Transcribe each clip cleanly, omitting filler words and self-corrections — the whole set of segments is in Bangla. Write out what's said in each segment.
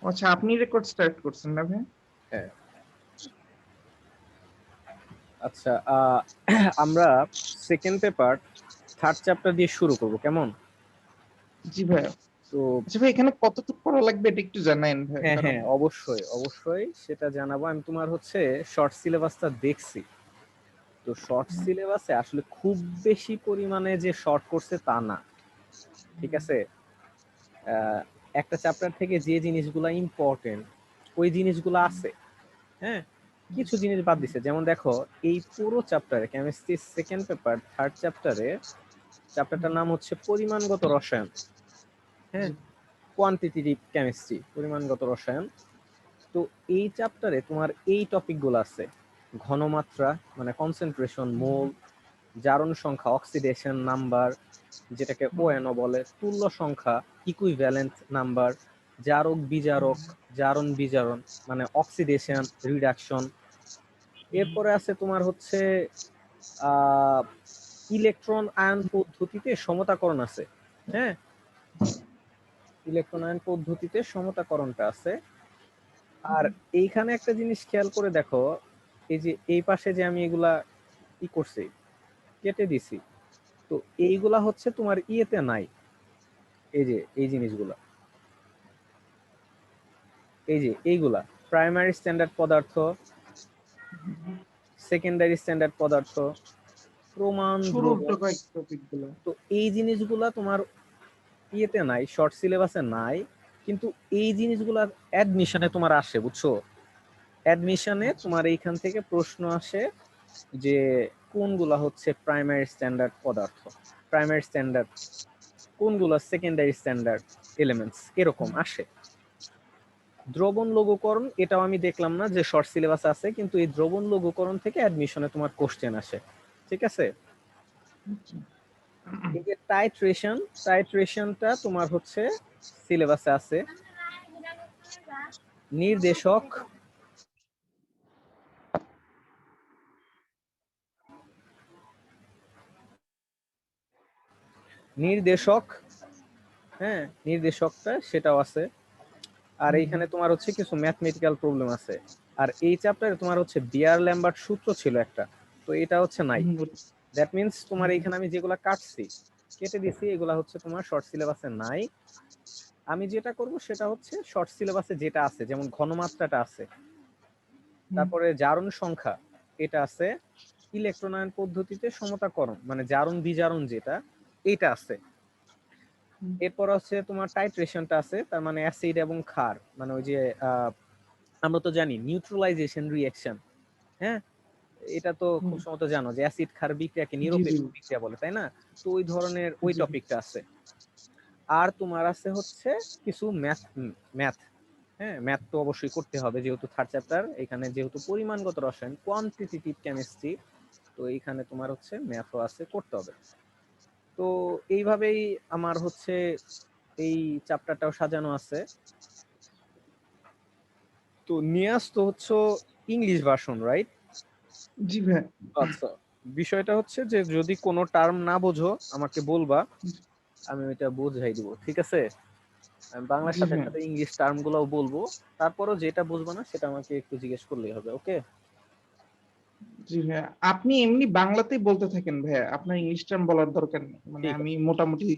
আচ্ছা, আপনি রেকর্ড স্টার্ট করছেন না ভাই? হ্যাঁ। আচ্ছা, আমরা সেকেন্ড পেপার থার্ড চ্যাপ্টার দিয়ে শুরু করব, কেমন? জি ভাই। তো আচ্ছা ভাই, এখানে কতটুকু পড়া লাগবে এটা একটু জানাইন ভাই, হ্যাঁ কারণ হ্যাঁ, অবশ্যই অবশ্যই সেটা জানাবো। আমি তোমার হচ্ছে শর্ট সিলেবাসটা দেখছি। তো শর্ট সিলেবাসে আসলে খুব বেশি পরিমাণে যে শর্ট করছে তা না, ঠিক আছে। আহ, একটা চ্যাপ্টার থেকে যে জিনিসগুলো ইম্পর্টেন্ট ওই জিনিসগুলো আছে, হ্যাঁ। কিছু জিনিস বাদ দিছে, যেমন দেখো এই পুরো চ্যাপ্টারে কেমিস্ট্রি সেকেন্ড পেপার থার্ড চ্যাপ্টারটার নাম হচ্ছে পরিমাণগত রসায়ন, হ্যাঁ। জি কোয়ান্টিটেটিভ কেমিস্ট্রি, পরিমাণগত রসায়ন। তো এই চ্যাপ্টারে তোমার এই টপিকগুলো আছে: ঘনমাত্রা মানে কনসেন্ট্রেশন, মোল, জারণ সংখ্যা অক্সিডেশন নাম্বার যেটাকে ওএনও বলে, তুল্য সংখ্যা ইকুইভ্যালেন্ট নাম্বার, জারক বিজারক, জারণ বিজারণ মানে অক্সিডেশন রিডাকশন। এরপরে আছে তোমার হচ্ছে ইলেকট্রন আয়ন পদ্ধতিতে সমতাকরণ আছে, হ্যাঁ। ইলেকট্রন আয়ন পদ্ধতিতে সমতাকরণটা আছে। আর এইখানে একটা জিনিস খেয়াল করে দেখো, এই যে এই পাশে যে আমি এগুলা ই করছি, কেটে দিছি, তো এইগুলা হচ্ছে তোমার ইয়েতে নাই। এই যে এই জিনিসগুলা, এই যে এইগুলা প্রাইমারি স্ট্যান্ডার্ড পদার্থ, সেকেন্ডারি স্ট্যান্ডার্ড পদার্থ, প্রমাণ শুরুর দ্রবণ। তো কয়েক টপিক গুলো। তো এই জিনিসগুলা তোমার ইয়েতে নাই, শর্ট সিলেবাসে নাই, কিন্তু এই জিনিসগুলা অ্যাডমিশনে তোমার আসে, বুঝছো। অ্যাডমিশনে তোমার এইখান থেকে প্রশ্ন আসে যে কোনগুলা হচ্ছে প্রাইমারি স্ট্যান্ডার্ড পদার্থ, প্রাইমারি স্ট্যান্ডার্ড কোনগুলা সেকেন্ডারি স্ট্যান্ডার্ড এলিমেন্টস, এরকম আসে। দ্রবণ লঘুকরণ এটাও আমি দেখলাম না যে শর্ট সিলেবাস আছে, কিন্তু এই দ্রবণ লঘুকরণ থেকে অ্যাডমিশনে তোমার কোশ্চেন আসে, ঠিক আছে। এই যে টাইট্রেশনটা তোমার হচ্ছে সিলেবাসে আছে। নির্দেশক, নির্দেশক, হ্যাঁ, নির্দেশকটা সেটাও আছে। আর এইখানে তোমার হচ্ছে কিছু ম্যাথমেটিক্যাল প্রবলেম আছে। আর এই চ্যাপ্টারে তোমার হচ্ছে বিয়ার ল্যাম্বার্ট সূত্র ছিল একটা, তো এটা হচ্ছে নাই। দ্যাট মিন্স তোমার এইখানে আমি যেগুলা কাটছি, কেটে দিছি, এগুলা হচ্ছে তোমার শর্ট সিলেবাসে নাই। আমি যেটা করব সেটা হচ্ছে শর্ট সিলেবাসে যেটা আছে, যেমন ঘনমাত্রাটা আছে, তারপরে জারণ সংখ্যা এটা আছে, ইলেকট্রন আয়ন পদ্ধতিতে সমতাকরণ মানে জারণ বিজারণ যেটা, এটা আছে। এরপর হচ্ছে তোমার টাইট্রেশনটা আছে, তার মানে অ্যাসিড এবং ক্ষার, মানে ওই যে আমরা তো জানি নিউট্রালাইজেশন রিঅ্যাকশন, হ্যাঁ। এটা তো খুব সম্ভবত জানো যে অ্যাসিড ক্ষার বিক্রিয়াকে জি জি নিরপেক্ষ বিক্রিয়া বলে, তাই না। তো ওই ধরনের ওই জি টপিকটা আছে। আর তোমার আছে হচ্ছে কিছু ম্যাথ, ম্যাথ, হ্যাঁ, ম্যাথ তো অবশ্যই করতে হবে যেহেতু থার্ড চ্যাপ্টার, এখানে যেহেতু পরিমাণগত রসায়ন কোয়ান্টিটেটিভ কেমিস্ট্রি, তো এইখানে তোমার হচ্ছে ম্যাথও আছে, করতে হবে। তো এইভাবেই আমার হচ্ছে এই চ্যাপ্টারটাও সাজানো আছে। তো নিয়াস তো হচ্ছে ইংলিশ ভার্সন, রাইট? জি ভাই। আচ্ছা, বিষয়টা হচ্ছে যে যদি কোনো টার্ম না বোঝো আমাকে বলবা, আমি ওইটা বোঝাই দিব, ঠিক আছে। আমি বাংলার জি সাথে ভাই। সাথে ইংলিশ টার্ম গুলাও বলবো, তারপরও যেটা বুঝবা না সেটা আমাকে একটু জিজ্ঞেস করলেই হবে, ওকে। জি ভাই, আপনি এমনি বাংলাতেই বলতে থাকেন ভাই, আপনার ইংলিশ টার্ম বলার দরকার নেই, মানে ঠিক আমি আছে, মোটামুটি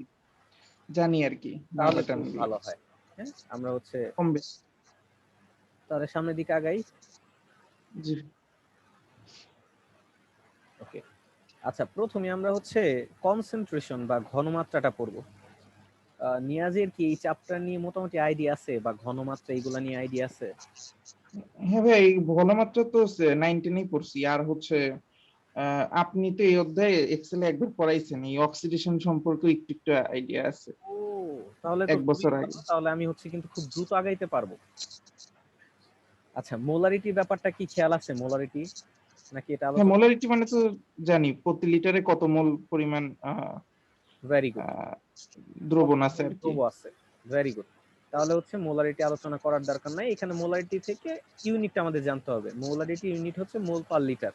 জানি আর কি তাহলে বাংলা টার্ম খুব গুলো। ভালো হয়। হ্যাঁ, আমরা হচ্ছে কম বেশি। তাহলে সামনের দিকে আগাই। জি ওকে, আচ্ছা, প্রথমে আমরা হচ্ছে কনসেন্ট্রেশন বা ঘনমাত্রাটা পড়বো। নিয়াজের কি এই চ্যাপ্টার নিয়ে মোটামুটি আইডিয়া আছে, বা ঘনমাত্রা এগুলা নিয়ে আইডিয়া আছে? হ্যাঁ ভাই, ঘনমাত্রা তো 19-এই পড়ছি। আর হচ্ছে আপনি তো এই অধ্যায়ে এক্সেলে একবার পড়াইছেন, এই অক্সিডেশন সম্পর্কে একটু একটু আইডিয়া আছে ও, তাহলে তো 1 খুবই বছর আগে। ভালো, তাহলে আমি হচ্ছে কিন্তু খুব দ্রুত আগাইতে পারবো। আচ্ছা, মোলারিটির ব্যাপারটা কি খেয়াল আছে? মোলারিটি নাকি এটা হ্যাঁ, আলোচনা? মোলারিটি মানে তো জানি, প্রতি লিটারে কত মোল পরিমাণ ভেরি গুড, আহ, কত দ্রবণ আছে মোল আর কি। দ্রব আছে, ভেরি গুড। তাহলে হচ্ছে মোলারিটি আলোচনা করার দরকার নাই, এখানে মোলারিটি থেকে ইউনিটটা আমাদের জানতে হবে। মোলারিটি ইউনিট হচ্ছে মোল পার লিটার,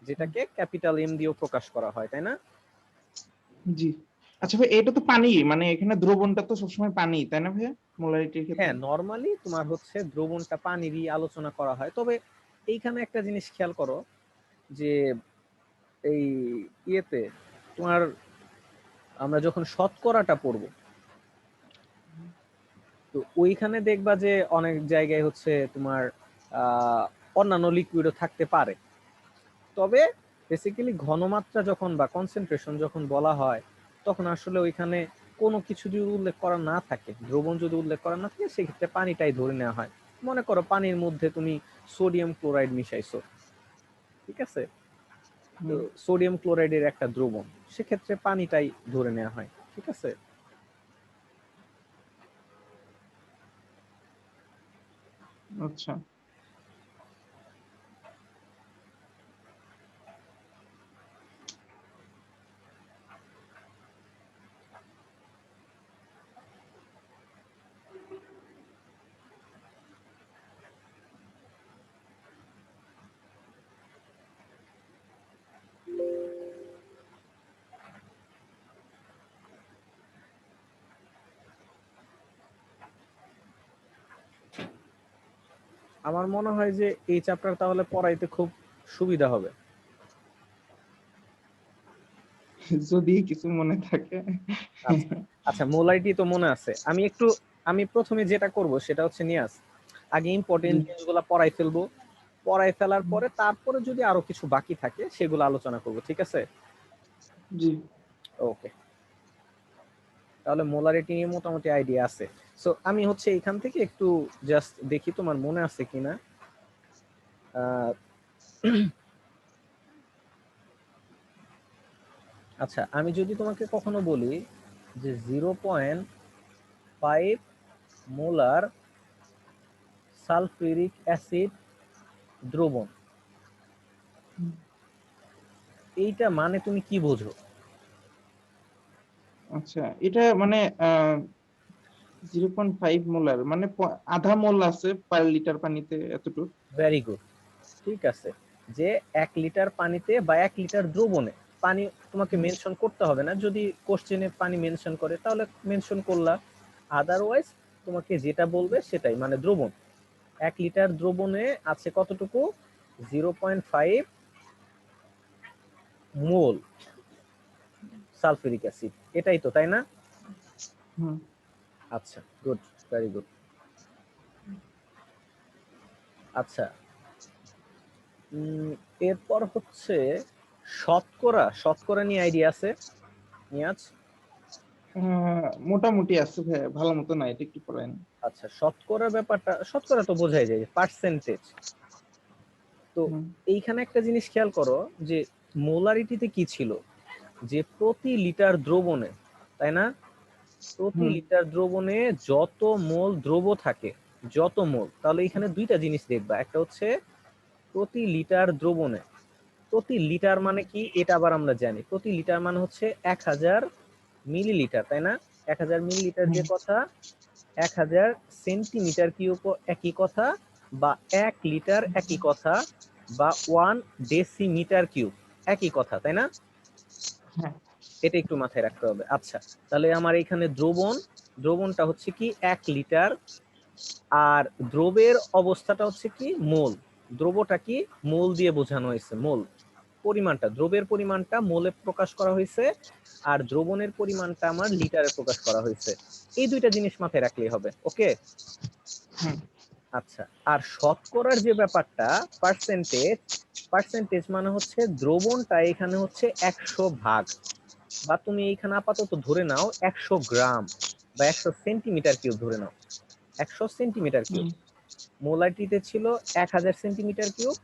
যেটাকে ক্যাপিটাল এম দিয়েও প্রকাশ করা হয়, তাই না? জি আচ্ছা ভাই, এটা তো পানি, মানে এখানে দ্রবণটা তো সবসময় পানি, তাই না ভাইয়া, মোলারিটির হ্যাঁ, ক্ষেত্রে? নরমালি তোমার হচ্ছে দ্রবণটা পানিরই আলোচনা করা হয়, তবে এইখানে একটা জিনিস খেয়াল করো যে এই ইয়েতে তোমার আমরা যখন শতকরাটা পড়ব, তো ওইখানে দেখবা যে অনেক জায়গায় হচ্ছে তোমার অন্যান্য লিকুইডও থাকতে পারে। তবে বেসিক্যালি ঘনমাত্রা যখন বা কনসেন্ট্রেশন যখন বলা হয়, তখন আসলে ওইখানে কোনো কিছু যদি উল্লেখ করা না থাকে, দ্রবণ যদি উল্লেখ করা না থাকে, সেক্ষেত্রে পানিটাই ধরে নেওয়া হয়। মনে করো পানির মধ্যে তুমি সোডিয়াম ক্লোরাইড মিশাইছো, ঠিক আছে, তো হুম, সোডিয়াম ক্লোরাইডের একটা দ্রবণ, সেক্ষেত্রে পানিটাই ধরে নেওয়া হয়, ঠিক আছে। আচ্ছা। আমার মনে হয় যে এই চ্যাপ্টার তাহলে পড়াইতে খুব সুবিধা হবে। যদি কিছু মনে থাকে। আচ্ছা আচ্ছা, মোলারিটি তো মনে আছে। আমি প্রথমে যেটা করব সেটা হচ্ছে নিয়াজ, আগে জি। ইম্পর্টেন্ট জিনিসগুলো পড়াই ফেলবো, পড়াই ফেলার পরে তারপরে যদি আরো কিছু বাকি থাকে সেগুলো আলোচনা করব, ঠিক আছে। জি। ওকে, তাহলে মোলারিটি নিয়ে মোটামুটি আইডিয়া আছে। সো আমি হচ্ছে এখান থেকে একটু জাস্ট দেখি তোমার মনে আছে কিনা। আহ, আচ্ছা, আমি যদি তোমাকে কখনো বলি যে 0.5 মোলার সালফিউরিক অ্যাসিড দ্রবণ, এইটা মানে তুমি কি বোঝো? আচ্ছা, এটা মানে 0.5 মোলার মানে আধা মোল আছে পার লিটার পানিতে, এতটুকু। ভেরি গুড, ঠিক আছে। যে 1 লিটার পানিতে বা 1 লিটার দ্রবণে, পানি তোমাকে মেনশন করতে হবে না, যদি কোশ্চেনে পানি মেনশন করে তাহলে মেনশন করলা, আদারওয়াইজ তোমাকে যেটা বলবে সেটাই মানে দ্রবণ। 1 লিটার দ্রবণে আছে কতটুকু? 0.5 মোল সালফিউরিক অ্যাসিড, এটাই তো, তাই না? হুম। আচ্ছা, গুড, ভেরি গুড। আচ্ছা, এরপর হচ্ছে শতকরা, শতকরা নিয়ে আইডিয়া আছে নিয়াজ? মোটামুটি আছে ভাই, ভালো মতো না, এটা একটু পড়ায় না। আচ্ছা, শতকরা ব্যাপারটা, শতকরা তো বোঝাই যায়, পার্সেন্টেজ। তো হুম, এইখানে একটা জিনিস খেয়াল করো যে মোলারিটিতে কি ছিল, যে প্রতি লিটার দ্রবণে, তাই না, প্রতি হুম, লিটার দ্রবণে যত মোল দ্রব থাকে, যত মোল, তাহলে এখানে দুইটা জিনিস দেখবা, একটা হচ্ছে প্রতি লিটার দ্রবণে, প্রতি লিটার মানে কি এটা আবার আমরা জানি, প্রতি লিটার মানে হচ্ছে 1000 মিলিলিটার, তাই না? 1000 মিলিলিটার হুম, যে কথা, 1000 সেন্টিমিটার কিউব একই কথা, বা 1 লিটার একই কথা, বা 1 ডেসিমিটার কিউব একই কথা, তাই না? হ্যাঁ, এটা একটু মাথায় রাখতে হবে। আচ্ছা, তাহলে আমার এখানে দ্রবণ, দ্রবণটা হচ্ছে কি 1 লিটার, আর দ্রবের অবস্থাটা হচ্ছে কি মোল, দ্রবটা কি মোল দিয়ে বোঝানো হয়েছে, মোল পরিমাণটা, দ্রবের পরিমাণটা মোলে প্রকাশ করা হয়েছে, আর দ্রবণের পরিমাণটা আমার লিটারে প্রকাশ করা হয়েছে। এই দুইটা জিনিস মাথায় রাখলেই হবে, ওকে। হুম, আচ্ছা, আর শতকরার যে ব্যাপারটা, পার্সেন্টেজ, পার্সেন্টেজ মানে হচ্ছে দ্রবণটা এখানে হচ্ছে 100 ভাগ, বা তুমি এইখানে আপাতত ধরে নাও 100 গ্রাম, বা 100 সেন্টিমিটার কিউব ধরে নাও, 100 সেন্টিমিটার কিউব। হুম, মোলারিটিতে ছিল 1000 সেন্টিমিটার কিউব,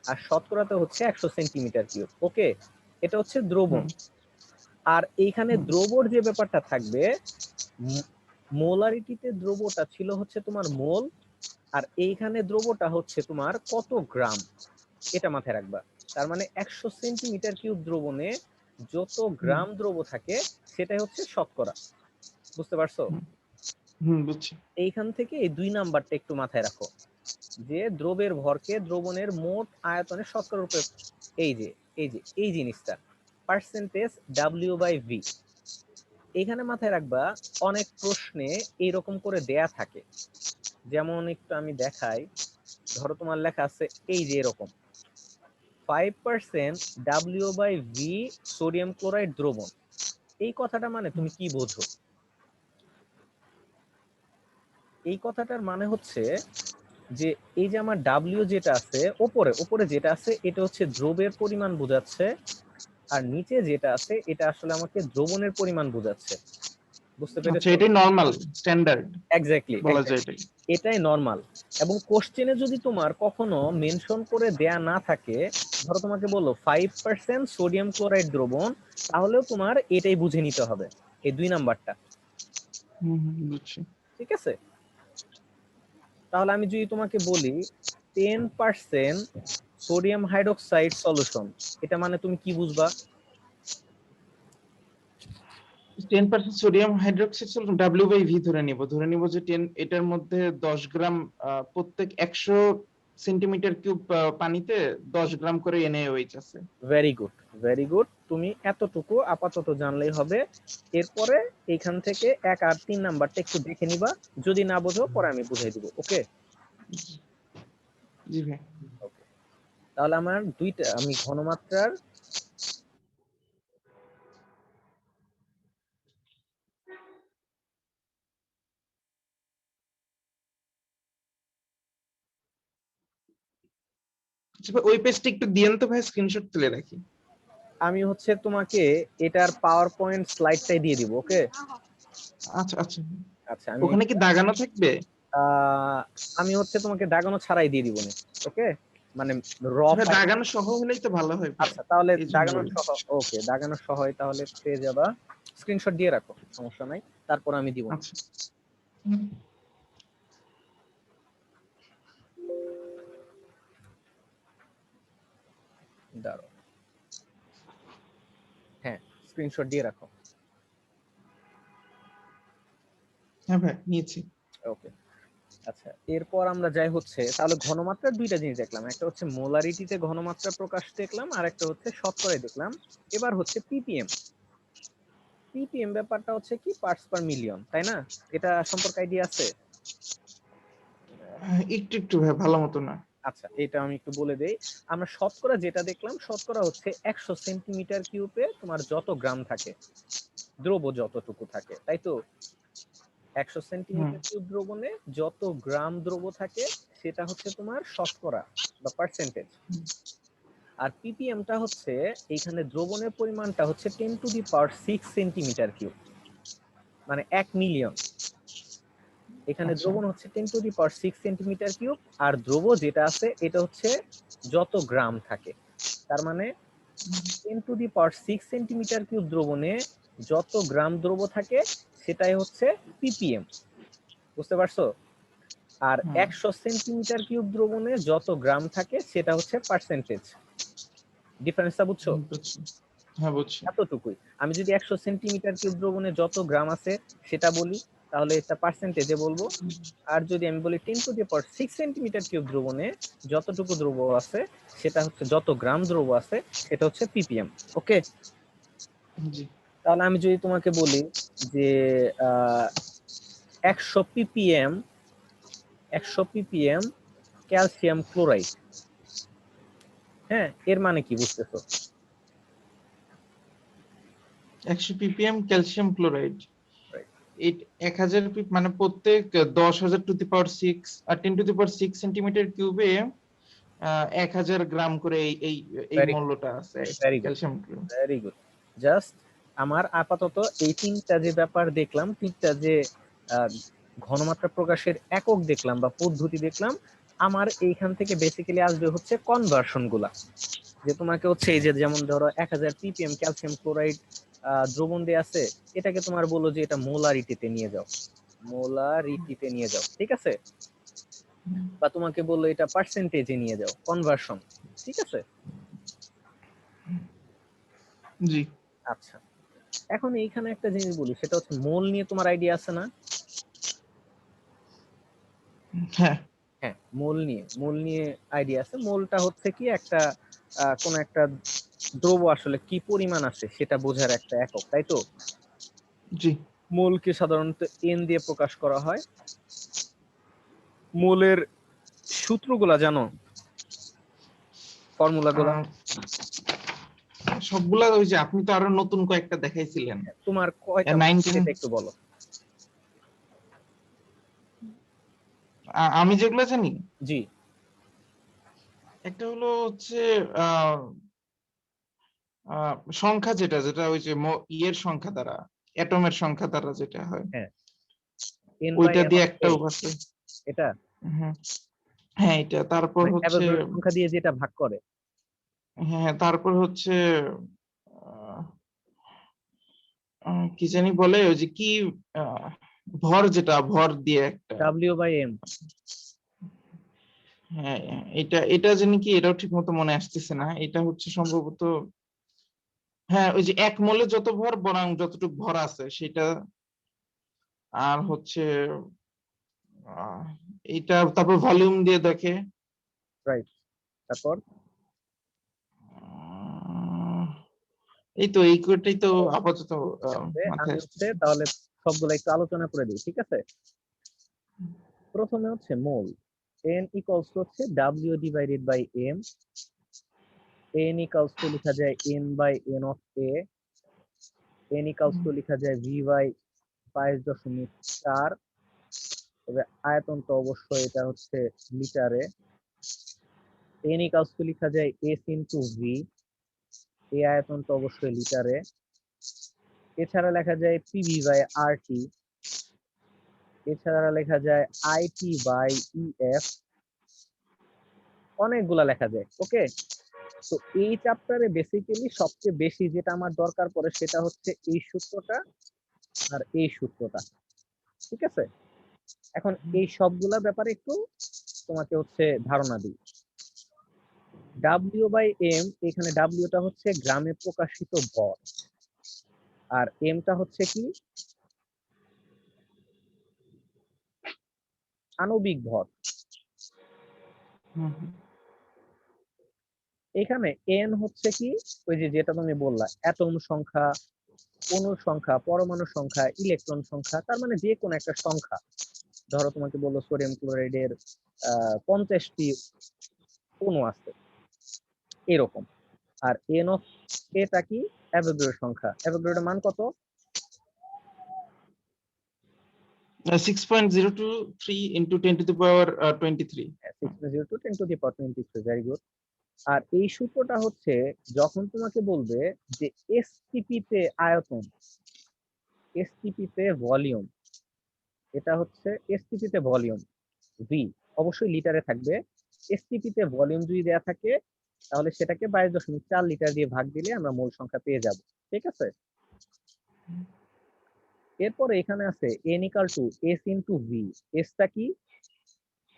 আর শতকরাতে হচ্ছে 100 সেন্টিমিটার কিউব, ওকে। এটা হচ্ছে দ্রবণ। হুম, আর এইখানে হুম, দ্রবর যে ব্যাপারটা থাকবে, মোলারিটিতে দ্রবটা ছিল হচ্ছে তোমার মোল, আর এইখানে দ্রবটা হচ্ছে তোমার কত গ্রাম, এটা মাথায় রাখবা। তার মানে 100 সেন্টিমিটার কিউব দ্রবণে যত হুম, গ্রাম দ্রব থাকে সেটাই হচ্ছে শতকরা, বুঝতে পারছো? হুম, হুম, বুঝছি। এইখান থেকে এই 2 নাম্বারটা একটু মাথায় রাখো, যে দ্রবের ভরকে দ্রবণের মোট আয়তনের শতকরা রূপে, এই যে এই জিনিসটা পার্সেন্টেজ ডাব্লিউ বাই ভি, এখানে মাথায় রাখবা অনেক প্রশ্নে এইরকম করে দেয়া থাকে, যেমন একটু আমি দেখাই, ধরো তোমার লেখা আছে এই যে এরকম 5% W/V সোডিয়াম ক্লোরাইড দ্রবণ। এই কথাটা মানে তুমি কি বোঝো? এই কথাটার মানে হচ্ছে যে এই যে আমার ডাব্লিউ যেটা আছে ওপরে ওপরে যেটা আছে এটা হচ্ছে দ্রবের পরিমাণ বোঝাচ্ছে, আর নিচে যেটা আছে এটা আসলে আমাকে দ্রবণের পরিমাণ বোঝাচ্ছে। বুঝতে আচ্ছা, পেরেছো? এটাই নরমাল স্ট্যান্ডার্ড এক্স্যাক্টলি, বলা যায় এটাই। এটাই নরমাল। এবং কোশ্চেনে যদি তোমার কখনো মেনশন করে দেয়া না থাকে, ধরো তোমাকে বললো 5% সোডিয়াম ক্লোরাইড দ্রবণ, তাহলেও তোমার এটাই বুঝে নিতে হবে, এই 2 নাম্বারটা। বুঝছি। ঠিক আছে, তাহলে আমি যদি তোমাকে বলি 10% সোডিয়াম হাইড্রোক্সাইড সলিউশন, এটা মানে তুমি কি বুঝবা? 10% সোডিয়াম হাইড্রোক্সাইড সলভেন্ট W/V ধরে নিব যে 10 এটার মধ্যে 10 গ্রাম প্রত্যেক 100 সেন্টিমিটার কিউব পানিতে 10 গ্রাম করে NaOH আছে। Very good, very good. তুমি এতটুকু আপাতত জানলেই হবে। এরপরে এইখান থেকে 1 আর 3 নাম্বারটা একটু দেখে নিবা, যদি না বোঝো পরে আমি বুঝাই দিব। ওকে? জি ভাই। ওকে, তাহলে আমার আমি ঘনমাত্রার আচ্ছা ভাই, ওই পেজটা একটু দিয়েন তো ভাই, স্ক্রিনশট তুলে রাখি। আমি হচ্ছে তোমাকে এটার পাওয়ার পয়েন্ট স্লাইডটাই দিয়ে দিব। ওকে? আচ্ছা আচ্ছা, আচ্ছা, আমি ওখানে কি দাগানো থাকবে? আমি হচ্ছে তোমাকে দাগানো ছাড়াই দিয়ে দিব। ওকে, মানে র ভাই ফাইল। দাগানো সহ হলেই তো ভালো হয় ভাই, আচ্ছা, তাহলে এই জন্য দাগানো বলি। সহ। ওকে, দাগানো সহ তাহলে পেয়ে যাবা। স্ক্রিনশট দিয়ে রাখো, সমস্যা নাই, তারপর আমি দিব। আচ্ছা। দাঁড়াও, হ্যাঁ, স্ক্রিনশট দিয়ে রাখো। হ্যাঁ ভাই, নিয়েছি। ওকে, আচ্ছা, এরপর আমরা যাই হচ্ছে, তাহলে ঘনমাত্রার 2টা জিনিস দেখলাম, একটা হচ্ছে মোলারিটিতে ঘনমাত্রা প্রকাশ দেখলাম, আর একটা হচ্ছে শতকরায় দেখলাম। এবার হচ্ছে পিপিএম। পিপিএম ব্যাপারটা হচ্ছে কি, পার্টস পার মিলিয়ন, তাই না? এটা সম্পর্কে আইডিয়া আছে? একটু একটু ভাই, ভালো মতো না। আচ্ছা, এটা আমি একটু বলে দেই। আমরা শতকরা যেটা দেখলাম, শতকরা হচ্ছে 100 সেন্টিমিটার কিউবে তোমার যত গ্রাম থাকে, দ্রব্য যতটুকু থাকে, তাই তো? 100 সেন্টিমিটার কিউব দ্রবণে যত গ্রাম দ্রব্য থাকে সেটা হচ্ছে তোমার শতকরা বা পার্সেন্টেজ। আর পিপিএমটা হচ্ছে এইখানে দ্রবণের পরিমাণটা হচ্ছে 10⁶ সেন্টিমিটার কিউব, মানে 1 মিলিয়ন। এখানে আচ্ছা। দ্রবণ হচ্ছে 10⁶ সেন্টিমিটার কিউব, আর দ্রব্য যেটা আছে এটা হচ্ছে যত গ্রাম থাকে। তার মানে 10⁶ সেন্টিমিটার কিউব দ্রবণে যত গ্রাম দ্রব্য থাকে সেটাই হচ্ছে পিপিএম। বুঝতে পারছো? আর 100 সেন্টিমিটার কিউব দ্রবণে যত গ্রাম থাকে সেটা হচ্ছে পার্সেন্টেজ। ডিফারেন্সটা বুঝছো? বুঝছি। হ্যাঁ বুঝছি। এতটুকুই। আমি যদি 100 সেন্টিমিটার কিউব দ্রবণে যত গ্রাম আছে সেটা বলি, তাহলে এটা পার্সেন্টেজে বলবো। আর যদি আমি বলি 10⁶ সেন্টিমিটার কিউব দ্রবণে যতটুকু দ্রব্য আছে সেটা হচ্ছে, যত গ্রাম দ্রব্য আছে সেটা হচ্ছে পিপিএম। ওকে? জি। তাহলে আমি যদি তোমাকে বলি যে 100 পিপিএম, 100 পিপিএম ক্যালসিয়াম ক্লোরাইড, হ্যাঁ, এর মানে কি বুঝতেছো? 100 ppm ক্যালসিয়াম ক্লোরাইড, 1000 মানে প্রত্যেক 10,000 to the power 6 R 10⁶ centimetre কিউবে 1000 গ্রাম করে এই এই এই ভেরি মূল্যটা আছে very good, calcium chloride. Very good. Just আমার আপাতত এই 3টা যে ব্যাপার দেখলাম, 3টা যে আহ, ঘনমাত্রা প্রকাশের একক দেখলাম বা পদ্ধতি দেখলাম, আমার এইখান থেকে বেসিক্যালি আসবে হচ্ছে কনভার্সন গুলা। যে তোমাকে হচ্ছে এই যে, যেমন ধরো 1000 ppm ক্যালসিয়াম ক্লোরাইড দ্রবণ দিয়ে আছে, এটাকে তোমার বলো যে এটা মোলারিটিতে নিয়ে যাও, মোলারিটিতে নিয়ে যাও, ঠিক আছে? বা তোমাকে বললো এটা পার্সেন্টেজে নিয়ে যাও, কনভার্সন, ঠিক আছে? জি। আচ্ছা, এখন এইখানে একটা জিনিস বলি, সেটা হচ্ছে মোল নিয়ে তোমার আইডিয়া আছে না? হ্যাঁ। হ্যাঁ, মোল নিয়ে আইডিয়া আছে। মোলটা হচ্ছে কি, একটা কোন একটা দ্রব্য আসলে কি পরিমাণ আছে সেটা বোঝার একটা একক, তাই তো? জি। মোলকে সাধারণত এন দিয়ে প্রকাশ করা হয়। মোলের সূত্রগুলা জানো, ফর্মুলাগুলা? আহ, সবগুলা ওই যে আপনি তো আরো নতুন কয়েকটা দেখাইছিলেন। তোমার কয়টা মনে আছে 19 সেটা একটু বলো। আমি যেগুলো জানি, জি। একটা হলো হচ্ছে আহ সংখ্যা, যেটা যেটা ওই যে ইয়ের সংখ্যা দ্বারা, অ্যাটমের সংখ্যা দ্বারা যেটা হয়, হ্যাঁ, এন বাই ওইটা এন দিয়ে অফ একটা এ, আছে। এটা হ্যাঁ, হ্যাঁ, এটা তারপর মানে হচ্ছে, অ্যাভোগাড্রো সংখ্যা দিয়ে যেটা ভাগ করে। হ্যাঁ তারপর হচ্ছে আহ, কি জানি বলে ওই যে কি, আহ, ভর, যেটা ভর দিয়ে একটা, ডাব্লিউ বাই এম। হ্যাঁ এটা এটা জানি কি, এটাও ঠিক মতো মনে আসতেছে না, এটা হচ্ছে সম্ভবত, হ্যাঁ ওই যে এক মোলে যত ভর বরং যতটুকু ভর আছে সেটা। আর হচ্ছে আহ, এটা তারপর ভলিউম দিয়ে দেখে। রাইট। তারপর আহ, এই তো এই কোডটাই তো আপাতত আমি মাথায় হচ্ছে আসতেছে। তাহলে সবগুলো একটু আলোচনা করে দিই, ঠিক আছে? প্রথমে হচ্ছে মোল। এন ইকুয়ালস হচ্ছে ডাব্লিউ divided by m. N equals to লেখা যায় n by n of a. N equals to লেখা যায় ভি বাই 5.4। তবে আয়তন তো অবশ্যই এটা হচ্ছে লিটারে। এন ইকুয়ালস টু লেখা যায় এস ইনটু ভি। এই আয়তন তো অবশ্যই লিটারে। এছাড়া লেখা যায় পিভি বাই আর টি। এছাড়া লেখা যায় আইটি বাই ইএফ। অনেকগুলা লেখা যায়। ওকে, তো এই চ্যাপ্টারে বেসিক্যালি সবচেয়ে বেশি যেটা আমার দরকার পড়ে সেটা হচ্ছে এই সূত্রটা আর এই সূত্রটা, ঠিক আছে? এখন এই সবগুলা ব্যাপারে একটু তোমাকে হচ্ছে ধারণা দিই। ডাব্লিউ বাই এম, এখানে ডাব্লিউটা হচ্ছে গ্রামে প্রকাশিত ভর, আর এমটা হচ্ছে কি আণবিক ভর। হুম, হুম। এখানে এন হচ্ছে কি ওই যে যেটা তুমি বললা, অ্যাটম সংখ্যা, অণুর সংখ্যা, পরমাণু সংখ্যা, ইলেকট্রন সংখ্যা, তার মানে যে কোনো একটা সংখ্যা। ধরো তোমাকে বললো সোডিয়াম ক্লোরাইডের 50টি অণু আছে, এরকম। আর এন অফ এটা কি অ্যাভোগাড্রো সংখ্যা। অ্যাভোগাড্রোর মান কত? 6.023 into 10 to the power 23। 6.02 × 10⁻23। আর এই সূত্রটা হচ্ছে যখন তোমাকে বলবে যে এসটিপি তে আয়তন, এসটিপি তে ভলিউম, এটা হচ্ছে এসটিপি তে ভলিউম ভি, অবশ্যই লিটারে থাকবে। এসটিপি তে ভলিউম যদি দেয়া থাকে তাহলে সেটাকে 22.4 লিটার দিয়ে ভাগ দিলে আমরা মোল সংখ্যা পেয়ে যাব, ঠিক আছে? এরপরে এখানে আছে N equal to S into V. এসটা কি?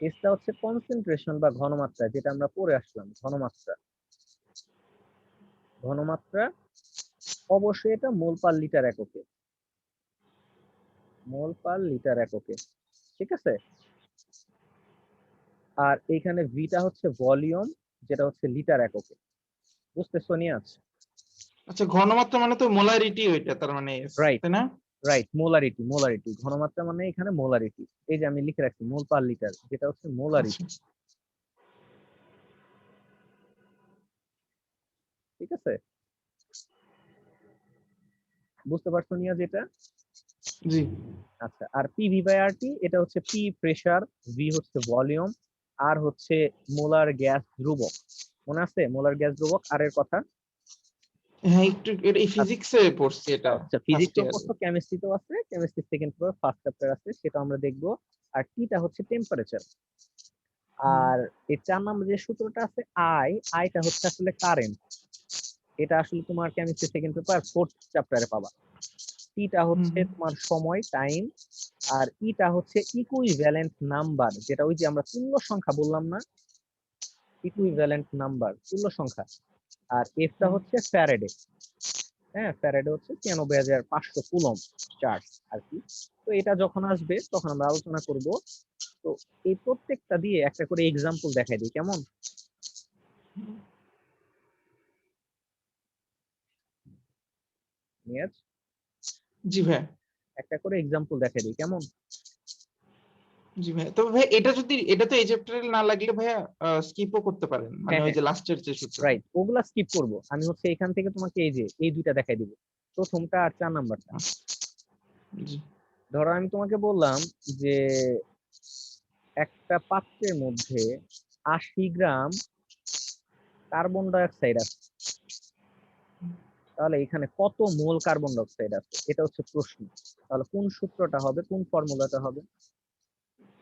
এসটা হচ্ছে কনসেন্ট্রেশন বা ঘনমাত্রা, যেটা আমরা পড়ে আসলাম, ঘনমাত্রা। ঘনমাত্রা অবশ্যই এটা মোল পার লিটার এককে, মোল পার লিটার এককে, ঠিক আছে? আর এইখানে ভিটা হচ্ছে ভলিউম, যেটা হচ্ছে লিটার এককে। বুঝতেছো নিয়াজ? আচ্ছা, ঘনমাত্রা মানে তো মোলারিটি, ওইটা তার মানে S, রাইট, তাই না? Right, molarity. মোলারিটি ঘনমাত্রা মানে এখানে মোলারিটি। এই যে আমি লিখে রাখছি মোল পার লিটার, যেটা হচ্ছে আচ্ছা, মোলারিটি, ঠিক আছে? বুঝতে পারছো নিয়াজ এটা? জি। আচ্ছা, আর পিভি বাই আর টি, এটা হচ্ছে পি প্রেসার, ভি হচ্ছে ভলিউম, আর হচ্ছে মোলার গ্যাস ধ্রুবক। মনে আছে মোলার গ্যাস ধ্রুবক আর এর কথা? হ্যাঁ, একটু এই ফিজিক্সে পড়ছি এটা, আচ্ছা, ফার্স্ট ফিজিক্সও ইয়ারে। পড়ছো, কেমিস্ট্রিতেও আছে, chemistry second paper first chapter আছে, সেটা আমরা দেখবো। আর টিটা হচ্ছে টেম্পারেচার। আর এই 4 নম্বর যে সূত্রটা আছে আই, আইটা হচ্ছে আসলে কারেন্ট। এটা আসলে তোমার কেমিস্ট্রি সেকেন্ড পেপার ফোর্থ চ্যাপ্টারে পাবা। টিটা হচ্ছে তোমার সময়, টাইম। আর ইটা হচ্ছে ইকুইভ্যালেন্ট নাম্বার, যেটা ওই যে আমরা পূর্ণ সংখ্যা বললাম না, ইকুইভ্যালেন্ট নাম্বার, পূর্ণ সংখ্যা। আর এফটা হচ্ছে ফ্যারাডে। হ্যাঁ, ফ্যারাডে হচ্ছে 93,500 কুলম চার্জ আর কি। তো এটা যখন আসবে তখন আমরা আলোচনা করব। তো এই প্রত্যেকটা দিয়ে একটা করে এক্সাম্পল দেখাই দিই, কেমন? নিয়াজ, জি ভাই। একটা করে এক্সাম্পল দেখাই দিই, কেমন? জি ভাই, তবে ভাই এটা তো এই চ্যাপ্টারে না লাগলে ভাইয়া স্কিপও করতে পারেন, মানে হ্যাঁ ওই হ্যাঁ, যে লাস্টের যে সূত্রটা। রাইট, ওগুলা স্কিপ করব। আমি হচ্ছে এখান থেকে তোমাকে এই যে এই দুইটা দেখাই দিব, প্রথমটা আর 4 নাম্বারটা। জি ধরো আমি তোমাকে বললাম যে একটা পাত্রের মধ্যে 80 গ্রাম কার্বন ডাই অক্সাইড আছে, তাহলে এখানে কত মোল কার্বন ডাই অক্সাইড আছে, এটা হচ্ছে প্রশ্ন। তাহলে কোন সূত্রটা হবে, কোন ফর্মুলাটা হবে?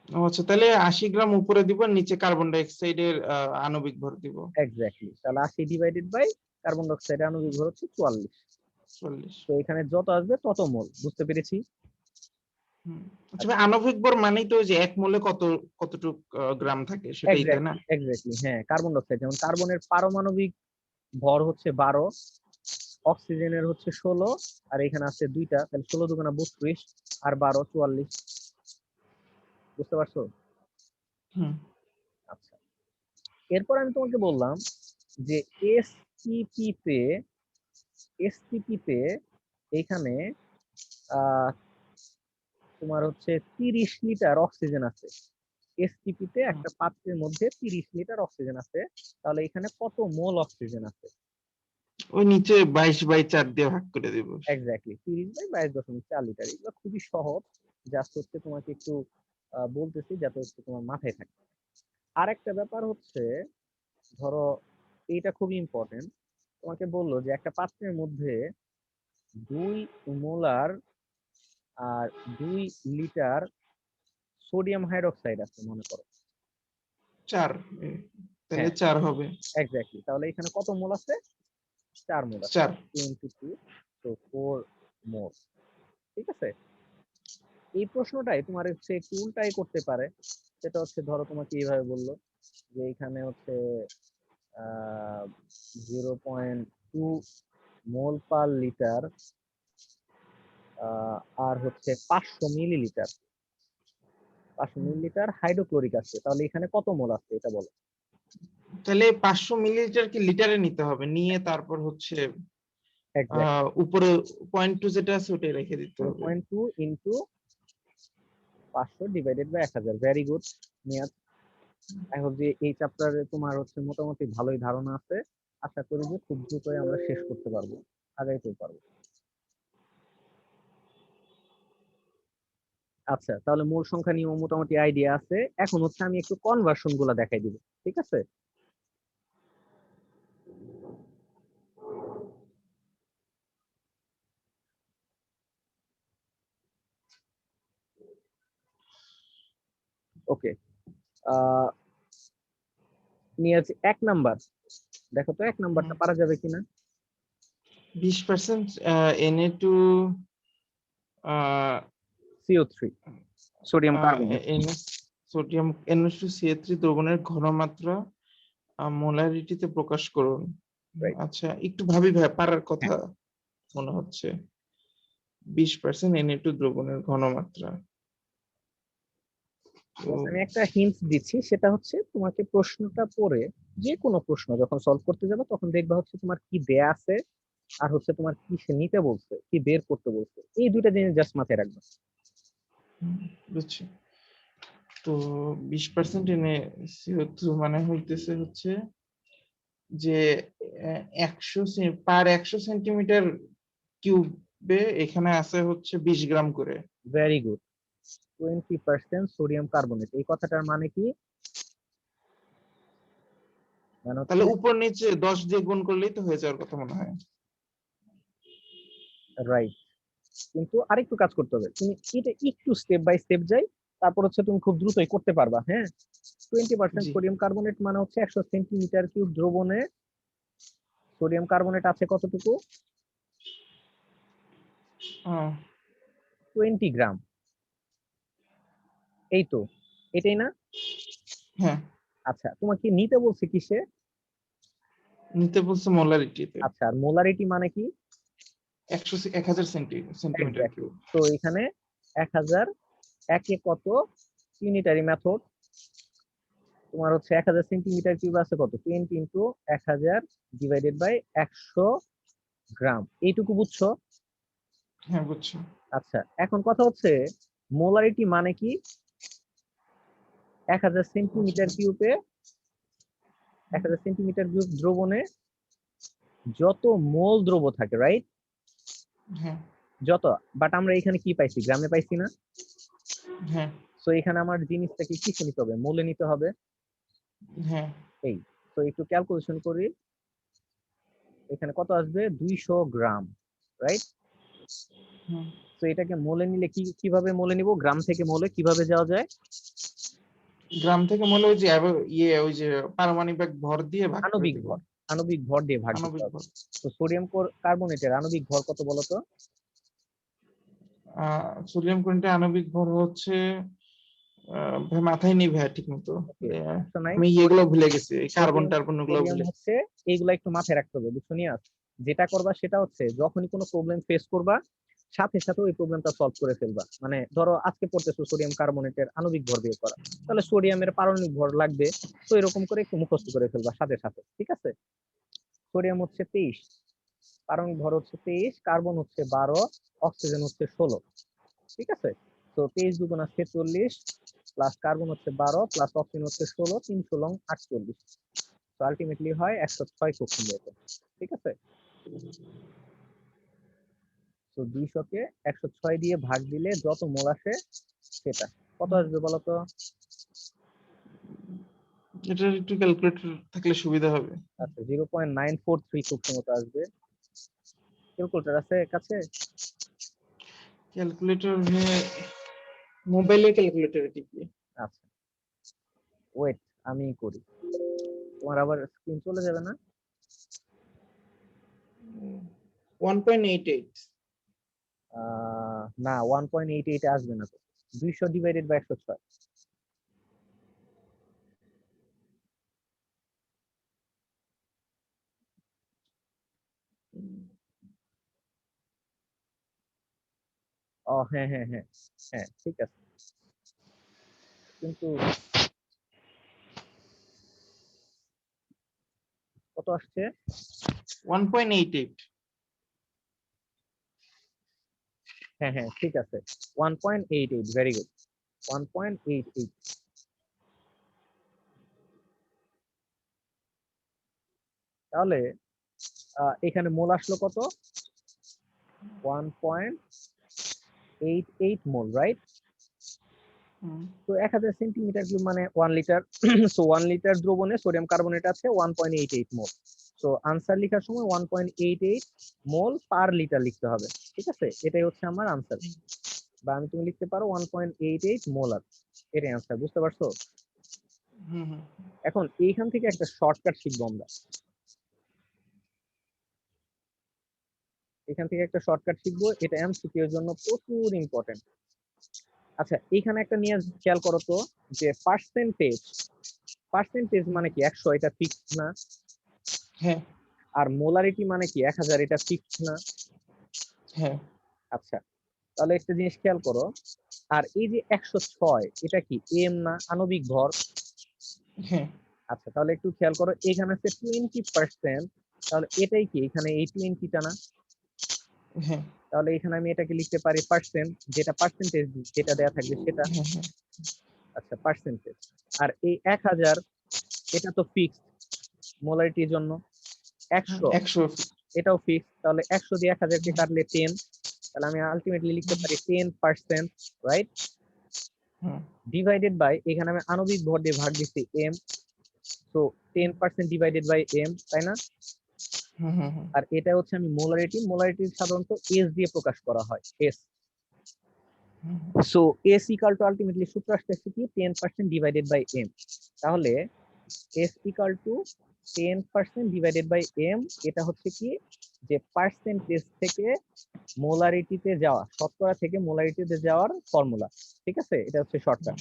আচ্ছা, তাহলে 80 গ্রাম উপরে দিব, নিচে কার্বন ডাই অক্সাইডের আণবিক ভর দিব এক্স্যাক্টলি, তাহলে 80 ডিভাইডেড বাই কার্বন ডাই অক্সাইডের আণবিক ভর হচ্ছে 44। 40। তো এখানে যত আসবে তত মোল, বুঝতে পেরেছি? আচ্ছা ভাই, আণবিক ভর মানেই তো ওই যে এক মোলে কতটুক গ্রাম থাকে সেটাই, তাই না? এক্স্যাক্টলি এক্স্যাক্টলি, হ্যাঁ, কার্বন ডাই অক্সাইড যেমন কার্বনের পারমাণবিক ভর হচ্ছে 12, অক্সিজেনের হচ্ছে 16, আর এখানে আছে দুইটা, তাহলে 16 দুগুণা 32 আর 12 44। বুঝতে পারছো? হুম। আচ্ছা, এরপর আমি তোমাকে বললাম যে এসটিপি তে এসটিপি তে এখানে আহ তোমার হচ্ছে 30 লিটার অক্সিজেন আছে। এসটিপি তে একটা পাত্রের মধ্যে 30 লিটার অক্সিজেন আছে, তাহলে এখানে কত মোল অক্সিজেন আছে? ওই নিচে 22/4 দিয়ে ভাগ করে দিব। Exactly 30/22.4 litre. এগুলো খুবই সহজ, জাস্ট হচ্ছে তোমাকে একটু বলতেছি যাতে হচ্ছে তোমার মাথায় থাকে। আর একটা ব্যাপার হচ্ছে, ধরো এইটা খুবই ইম্পর্টেন্ট, তোমাকে বললো যে একটা পাত্রের মধ্যে 2 মোলার আর 2 লিটার সোডিয়াম হাইড্রোক্সাইড আছে মনে করো। 4, তাহলে হ্যাঁ, 4 হবে। এক্স্যাক্টলি, তাহলে এখানে কত মোল আছে? 4 মোল আছে। 4। 2 × 2, তো 4 মোল। ঠিক আছে, এই প্রশ্নটাই তোমার হচ্ছে একটু উল্টাই করতে পারে। সেটা হচ্ছে ধরো তোমাকে এইভাবে বললো যে এখানে হচ্ছে 0.2 মোল পার লিটার আর হচ্ছে 500 মিলিলিটার হাইড্রোক্লোরিক অ্যাসিড, তাহলে এখানে কত মোল আছে এটা বলো। তাহলে 500 মিলিলিটার কি লিটারে নিতে হবে, নিয়ে তারপর হচ্ছে এক্স্যাক্টলি, উপরে 0.2 যেটা আছে ওটাই রেখে দিতে হবে। 0.2 into 500 divided by 1000। Very good Niyat. এখন যে এই চ্যাপ্টারে তোমার হচ্ছে মোটামুটি ভালোই ধারণা আছে, আশা করি যে খুব দ্রুতই আমরা শেষ করতে পারবো, আগাইতে পারবো। আচ্ছা, তাহলে মূল সংখ্যা নিয়ে মোটামুটি আইডিয়া আছে। এখন হচ্ছে আমি একটু কনভার্সন গুলা দেখাই দিব, ঠিক আছে? ওকে, নিয়ে আছে 1 নাম্বার। দেখো তো 1 নাম্বারটা পারা যাবে কিনা। 20% Na2 CO3, sodium carbonate. Sodium NH2CH3 দ্রবণের ঘনমাত্রা মোলারিটিতে প্রকাশ করুন। রাইট, আচ্ছা, একটু ভাবি ভাই, পারার হ্যাঁ। কথা মনে হচ্ছে। 20% Na2 দ্রবণের ঘনমাত্রা। তো আমি একটা হিন্টস দিচ্ছি, সেটা হচ্ছে তোমাকে প্রশ্নটা পড়ে যে কোনো প্রশ্ন যখন সলভ করতে যাবে তখন দেখবা হচ্ছে তোমার কি দেয়া আছে আর হচ্ছে তোমার কি সে নিতে বলছে, কি বের করতে বলছে, এই দুইটা জিনিস জাস্ট মাথায় রাখবে। বুঝছি। তো 20% NaCO2 মানে হইতেছে হচ্ছে যে 100 কিউবে এখানে আছে হচ্ছে 20 গ্রাম করে। Very good, 20% sodium carbonate. এই কথাটার মানে কি? মানে হচ্ছে তাহলে উপর নিচে 10 দিয়ে গুণ করলেই তো হয়ে যাওয়ার কথা মনে হয়। রাইট, কিন্তু আরেকটু কাজ করতে হবে, তুমি এটা একটু স্টেপ বাই স্টেপ যাই, তারপর হচ্ছে তুমি খুব দ্রুতই করতে পারবা। হ্যাঁ, 20% জি। সোডিয়াম কার্বনেট মানে হচ্ছে 100 সেন্টিমিটার কিউব দ্রবণে সোডিয়াম কার্বনেট আছে কতটুকু? 20 গ্রাম। এই তো, এটাই না? হ্যাঁ, আচ্ছা, তোমাকে নিতে বলছে কিসে? নিতে বলছে মোলারিটিতে। আচ্ছা, আর মোলারিটি মানে কি? 1000 সেন্টিমিটার এক্স্যাক্টলি, কিউব। তো এখানে 1000, একে কত, ইউনিটারি মেথড, তোমার হচ্ছে 1000 সেন্টিমিটার কিউব আছে কত, 20 ইন্টু 1000 ডিভাইডেড বাই 100 গ্রাম। এইটুকু বুঝছো? হ্যাঁ, বুঝছো। আচ্ছা, এখন কথা হচ্ছে মোলারিটি মানে কি? 1000 সেন্টিমিটার কিউবে 1000 সেন্টিমিটার কিউব দ্রবণে যত মোল দ্রব থাকে, রাইট? হ্যাঁ যত, বাট আমরা এখানে কি পাইছি? গ্রামে পাইছি না। হ্যাঁ তো এখানে আমার জিনিসটাকে কিসে নিতে হবে? মোলে নিতে হবে। হ্যাঁ এই, তো একটু ক্যালকুলেশন করি, এখানে কত আসবে? 200 গ্রাম, রাইট? হুম। তো এটাকে মোলে নিলে কিভাবে মোলে নিব? গ্রাম থেকে মোলে কিভাবে যাওয়া যায়? গ্রাম থেকে মনে হয় যে ওই যে পারমাণবিক ভর দিয়ে ভাগ করে আণবিক দিব। ভর, আণবিক ভর দিয়ে ভাগ দিতে আণবিক হবে। ভর। তো সোডিয়াম কার্বনেটের আণবিক ভর কত বলতো? সোডিয়াম ক্লোরাইডের আণবিক ভর হচ্ছে ভাই মাথায় নেই ভাই ঠিক মতো। ওকে, সমস্যা নাই। আমি এগুলো ভুলে গেছি, এই কার্বন সোডিয়াম টার্বন গুলো সোডিয়াম ভুলে গেছি। হচ্ছে, এইগুলা একটু মাথায় রাখতে হবে, বুঝছো নিয়াজ? যেটা করবা সেটা হচ্ছে যখনই কোনো প্রবলেম ফেস করবা সাথে সাথে ওই প্রবলেমটা সলভ করে ফেলবা। মানে ধরো আজকে পড়তেছো সোডিয়াম কার্বনেটের আণবিক ভর দিয়ে করা, তাহলে সোডিয়ামের পারমাণবিক ভর লাগবে, তো এরকম করে একটু মুখস্থ করে ফেলবা সাথে সাথে, ঠিক আছে? সোডিয়াম হচ্ছে 23, পারমাণবিক ভর হচ্ছে 23, কার্বন হচ্ছে 12, অক্সিজেন হচ্ছে 16, ঠিক আছে? তো 23 দুগুণ আছে 40, প্লাস কার্বন হচ্ছে 12, প্লাস অক্সিজেন হচ্ছে 16, 3 × 48। তো আলটিমেটলি হয় 106 খুব সুন্দর, ঠিক আছে? তো 200 কে 106 দিয়ে ভাগ দিলে যত মোল আসে সেটা কত আসবে বলতো? এটা একটু ক্যালকুলেটর থাকলে সুবিধা হবে। আচ্ছা, 0.943 খুব সম্ভবত আসবে। ক্যালকুলেটর আছে কাছে? ক্যালকুলেটর মোবাইলে ক্যালকুলেটর টিপি। আচ্ছা, ওয়েট, আমি করি, তোমার আবার স্ক্রিন চলে যাবে না? 1.88। না, 1.88 আসবে না তো। 200 ডিভাইডেড বাই 106। ও হ্যাঁ হ্যাঁ হ্যাঁ হ্যাঁ, ঠিক আছে, কিন্তু কত আসছে? 1.88। হ্যাঁ হ্যাঁ, ঠিক আছে, 1.88, ভেরি গুড, 1.88। তাহলে এখানে মোল আসলো কত? 1.88 মোল, রাইট? তো 1000 সেন্টিমিটার কিউব মানে 1 লিটার। সো 1 লিটার দ্রবণে সোডিয়াম কার্বনেট আছে 1.88 মোল। সো আনসার লেখার সময় 1.88 মোল পার লিটার লিখতে হবে, ঠিক আছে? এটাই হচ্ছে আমার আনসার। বা তুমি লিখতে পারো 1.88 মোলার, এটাই আনসার, বুঝতে পারছো? এখন এইখান থেকে একটা শর্টকাট শিখবো আমরা। এখান থেকে একটা শর্টকাট শিখবো, এটা এমসিকিউ এর জন্য প্রচুর ইম্পর্টেন্ট। আচ্ছা, এখানে একটা নিয়ে খেয়াল করো তো, যে পার্সেন্টেজ, পার্সেন্টেজ মানে কি 100, এটা ফিক্সড না? হ্যাঁ আর মোলারিটি মানে কি 1000, এটা ফিক্সড না? হ্যাঁ আচ্ছা, তাহলে একটা জিনিস খেয়াল করো, আর এই যে 106, এটা কি এম না, আণবিক ভর? হ্যাঁ আচ্ছা, তাহলে একটু খেয়াল করো, এখানে আছে 20%, তাহলে এটাই কি এখানে এই 20টা না? হ্যাঁ তাহলে এখানে আমি এটাকে লিখতে পারি পার্সেন্ট, যেটা পার্সেন্টেজ যেটা দেয়া থাকবে সেটা। হ্যাঁ আচ্ছা, পার্সেন্টেজ। আর এই 1000, এটা তো ফিক্সড মোলারিটির জন্য। 100, 100। এটাও ফিক্সড, তাহলে 100 দিয়ে 1000 কে কাটলে 10, তাহলে আমি আলটিমেটলি লিখতে পারি 10%, রাইট? ডিভাইডেড বাই, এখানে আমি আণবিক ভর দিয়ে ভাগ দিচ্ছি m, so 10% divided by m, তাই না? আর এটা হচ্ছে আমি মোলারিটি, মোলারিটি সাধারণত এস দিয়ে প্রকাশ করা হয়, s. So s equal to ultimately সূত্র আসছে কি 10% ডিভাইডেড বাই এম। তাহলে s equal to 10% divided by m, এটা হচ্ছে কি যে পার্সেন্টেজ থেকে মোলারিটিতে যাওয়া, শতকরা থেকে মোলারিটিতে যাওয়ার ফর্মুলা, ঠিক আছে? এটা হচ্ছে শর্টকাট।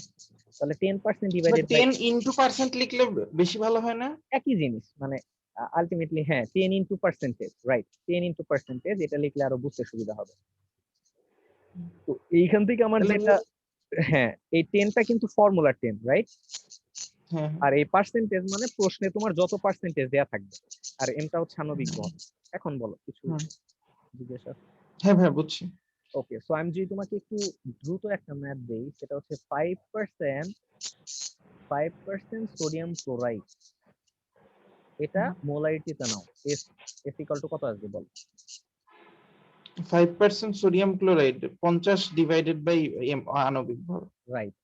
তাহলে 10% ডিভাইডেড বাই 10 ইনটু পার্সেন্ট লিখলে বেশি ভালো হয় না? একই জিনিস, মানে আলটিমেটলি হ্যাঁ 10 into percentage, right, 10 into percentage, এটা লিখলে আরো বুঝতে সুবিধা হবে। তো এইখান থেকে আমার তাহলে যেটা, হ্যাঁ এই 10টা কিন্তু ফর্মুলা 10, রাইট? হ্যাঁ আর এই পার্সেন্টেজ মানে প্রশ্নে তোমার যত পার্সেন্টেজ দেয়া থাকবে, আর এমটা হচ্ছে আণবিক ভর। এখন বলো কিছু জিজ্ঞাসা। হ্যাঁ ভাই বুঝছি। ওকে, সো আমি যদি তোমাকে একটু দ্রুত একটা ম্যাথ দেই, সেটা হচ্ছে 5% সোডিয়াম ক্লোরাইড, এটা মোলারিটিতে নাও, এস এস ইকুয়াল টু কত আসবে বল? 5% সোডিয়াম ক্লোরাইড 50 ডিভাইডেড বাই আণবিক ভর। রাইট,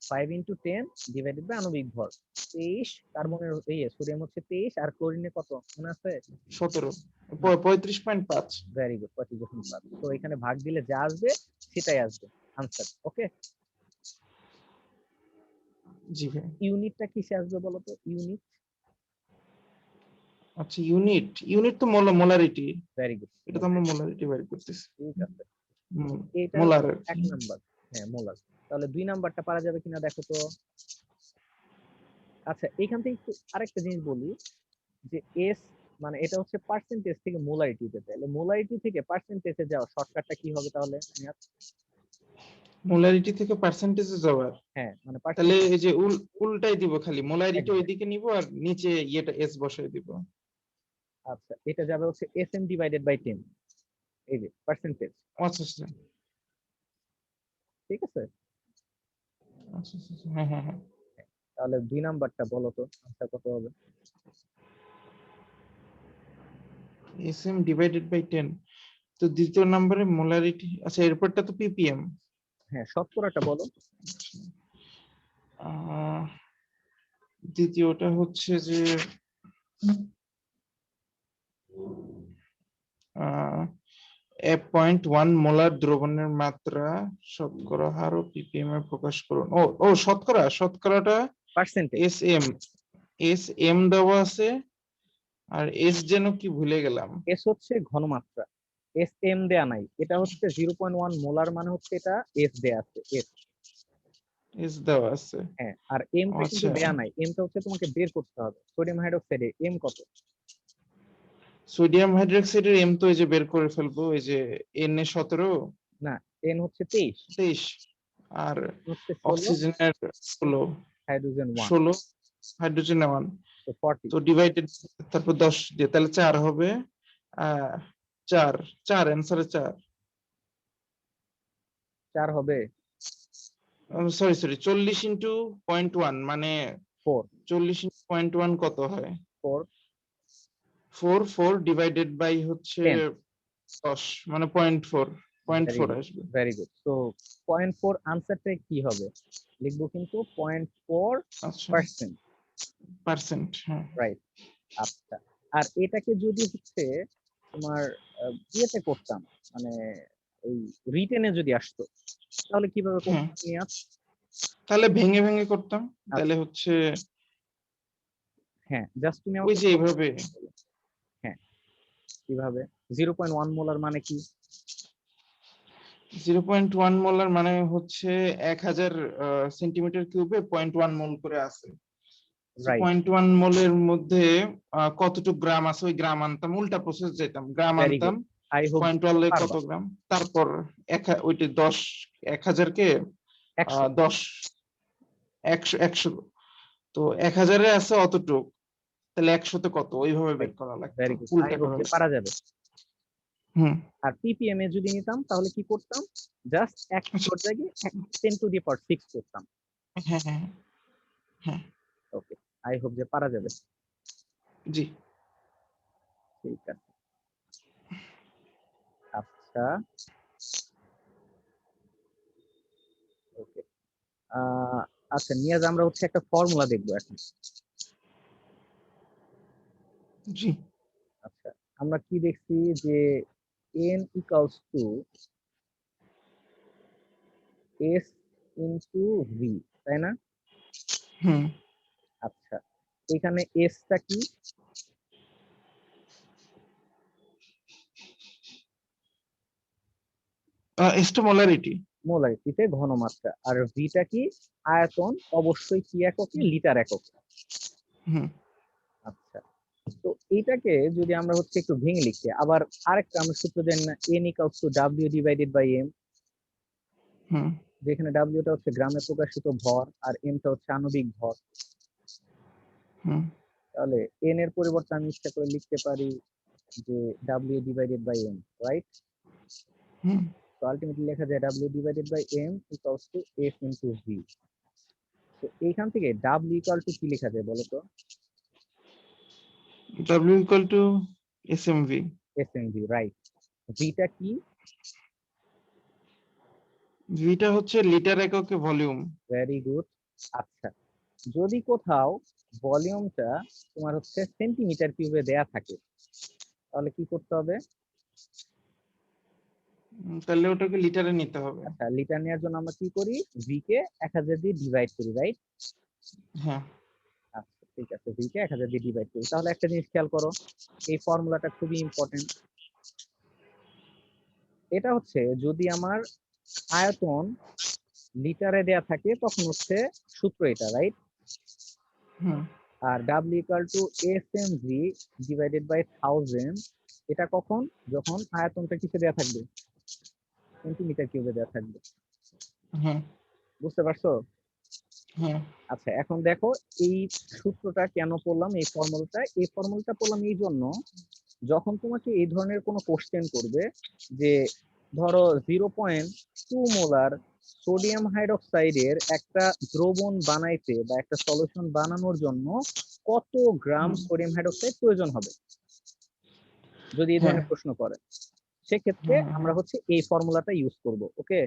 5 ইন্টু 10 ডিভাইডেড বাই আণবিক ভর 23, কার্বনের সোডিয়াম হচ্ছে 23, আর ক্লোরিনে কত মনে আছে? 17, না, 35.5। Very good, 25.5। তো এখানে ভাগ দিলে যা আসবে সেটাই আসবে আনসার। ওকে, জি ভাই। ইউনিটটা কিসে আসবে বলো তো? ইউনিট, আচ্ছা, ইউনিট তো মোলারিটি, ভেরি গুড, এটা তো আমরা মোলারিটি বের করতেছি। ঠিক আছে। হুম, এটা মোলার আর এক কি। নাম্বার, হ্যাঁ মোলার। তাহলে 2 নাম্বারটা পারা যাবে কিনা দেখো তো। আচ্ছা, এখান থেকে একটু আরেকটা জিনিস বলি, যে এস মানে এটা হচ্ছে পার্সেন্টেজ থেকে মোলারিটিতে, তাহলে মোলারিটি থেকে পার্সেন্টেজে যাওয়া শর্টকাটটা কি হবে তাহলে? মোলারিটি থেকে পার্সেন্টেজে যাওয়ার, হ্যাঁ মানে তাহলে পার্সেন্টেজ, এই যে উল্টাই দিব, খালি মোলারিটি ওইদিকে নিব আর নিচে ইয়েটা এস বসাই দিব। আচ্ছা এটা যাবে হচ্ছে এস এম ডিভাইডেড বাই 10, এই যে পার্সেন্টেজ, আচ্ছা আচ্ছা ঠিক আছে। আচ্ছা আচ্ছা, হ্যাঁ হ্যাঁ হ্যাঁ। তাহলে 2 নাম্বারটা বলো তো আনসার কত হবে? এস এম ডিভাইডেড বাই 10, তো দ্বিতীয় নম্বরে মোলারিটি, আচ্ছা এরপরটা তো পিপিএম। হ্যাঁ শতকরাটা বলো। দ্বিতীয়টা হচ্ছে যে 0.1 মোলার দ্রবণের মাত্রা শতকরা হার ও পিপিএম এ প্রকাশ করুন। ও ও শতকরাটা পার্সেন্টেজ, এস এম দেওয়া আছে, আর এস যেন কি ভুলে গেলাম। এস হচ্ছে ঘনমাত্রা, এস এম দেয়া নাই, এটা হচ্ছে 0.1 মোলার, মানে হচ্ছে এটা এস দেয়া আছে এস। এস দেওয়া আছে। হ্যাঁ, আর এমটা কিন্তু আচ্ছা, দেয়া নাই, এমটা হচ্ছে তোমাকে বের করতে হবে। সোডিয়াম হাইড্রোক্সাইডে এম কত? সোডিয়াম হাইড্রোক্সাইডের এম তো এই যে বের করে ফেলবো, এই যে এন এ 17, না, এন হচ্ছে 23, 23, আর হচ্ছে 16, অক্সিজেনের 16, হাইড্রোজেন 1, 16, হাইড্রোজেন 1, তো 40। তো ডিভাইডেড, তারপর 10 দিয়ে তাহলে 4 হবে। আহ 4, 4 অ্যান্সারে 4, 4 হবে, সরি সরি 40 ইন্টু 0.1 মানে 4, 40 ইন্টু 0.1 কত হয়? 4, 4, 4 ডিভাইডেড বাই হচ্ছে 10। 10 মানে 0.4, ভেরি 0.4 গুড, আসবে। Very good. তো 0.4 আনসারটা কি হবে? লিখবো কিন্তু 0.4%, আচ্ছা, পার্সেন্ট, হ্যাঁ। রাইট। আচ্ছা, আর এটাকে যদি হচ্ছে তোমার ইয়েতে করতাম, মানে এই রিটেনে যদি আসতো, তাহলে কিভাবে হ্যাঁ, করতাম নিয়াত? তাহলে ভেঙে ভেঙে করতাম, তাহলে আচ্ছা, হচ্ছে হ্যাঁ জাস্ট তুমি ওই আমাকে যে এইভাবে। বলো। হ্যাঁ, কিভাবে? 0.1 মোলার মানে কি? 0.1 মোলার মানে হচ্ছে 1000 সেন্টিমিটার কিউবে 0.1 মোল করে আছে। রাইট, 0.1 মোলের মধ্যে কতটুকু গ্রাম আছে, ওই গ্রাম আনতাম, উল্টা প্রসেস যেতাম, গ্রাম ভেরি আনতাম, গুড, আই হোপ 0.1 কত পারবা। গ্রাম, তারপর ওইটি 10, 1000 কে 100, 10, 100, 100, তো 1000 এ আছে অতটুক, তাহলে 100 তে কত, ওইভাবে বের রাইট, করা লাগতো, ভেরি গুড, আই উল্টা হোপ করা যে লাগতো। পারা যাবে। হুম। আর পিপিএম এ যদি নিতাম তাহলে কি করতাম? জাস্ট 100 আচ্ছা, জায়গায় 10 টু দি পাওয়ার 6 করতাম। হ্যাঁ হ্যাঁ হ্যাঁ, ওকে, আই হোপ যে পারা যাবে। জি। ঠিক আছে, আচ্ছা, ওকে। আচ্ছা নিয়াজ, আমরা হচ্ছে একটা ফর্মুলা দেখবো এখন। জি। আচ্ছা, আমরা কি দেখছি যে n equals two s into v, তাই না? হুম। আচ্ছা, এখানে s টা কি? এস্টোমোলারিটি। মোলারিটিতে ঘনমাত্রা। আর v টা কি? আয়তন, অবশ্যই কি এককে? লিটার এককে। হুম আচ্ছা, তো এইটাকে যদি আমরা হচ্ছে একটু ভেঙে লিখি, আবার আরেকটা আমরা সূত্র জানি না, n equals to w divided by m, হুম যেখানে w টা হচ্ছে গ্রামে প্রকাশিত ভর আর m টা হচ্ছে আণবিক ভর। হুম তাহলে n এর পরিবর্তে আমি ইচ্ছা করে লিখতে পারি যে w divided by m, right? হুম তো আলটিমেটলি লেখা যায় W divided by M equals to F into V। তো এইখান থেকে W ইকুয়াল টু কি লেখা যায় বলো তো? W equal to SMV। SMV, right. ভিটা কি? ভিটা হচ্ছে লিটার এককে ভলিউম। Very good. আচ্ছা, যদি কোথাও ভলিউমটা তোমার হচ্ছে সেন্টিমিটার কিউবে দেয়া থাকে তাহলে কি করতে হবে? তাহলে ওটাকে লিটারে নিতে হবে। আচ্ছা, লিটার নেওয়ার জন্য আমরা কি করি? ভি কে 1000 দিয়ে ডিভাইড করি, রাইট? হ্যাঁ আচ্ছা ঠিক আছে, ভি কে 1000 দিয়ে ডিভাইড করি। তাহলে একটা জিনিস খেয়াল করো, এই ফর্মুলাটা খুবই ইম্পর্টেন্ট। এটা হচ্ছে যদি আমার আয়তন লিটারে দেয়া থাকে তখন হচ্ছে সূত্র এটা, রাইট? হুম আর W equal to SMV divided by 1000, এটা কখন? যখন আয়তনটা কিসে দেয়া থাকবে? সেন্টিমিটার কিউবে দেয়া থাকবে। হুম বুঝতে পারছো? হুম আচ্ছা, এখন দেখো এই সূত্রটা কেন পড়লাম, এই ফর্মুলাটা পড়লাম এই জন্য, যখন তোমাকে এই ধরনের কোনো কোশ্চেন করবে যে ধরো 0.2 মোলার সোডিয়াম হাইড্রোক্সাইডের একটা দ্রবণ বানাইতে বা একটা সলিউশন বানানোর জন্য কত গ্রাম সোডিয়াম হাইড্রোক্সাইড প্রয়োজন হবে, যদি এই হ্যাঁ ধরনের প্রশ্ন করে, সেক্ষেত্রে হুম আমরা হচ্ছে এই ফর্মুলাটা ইউজ করব। ওকে?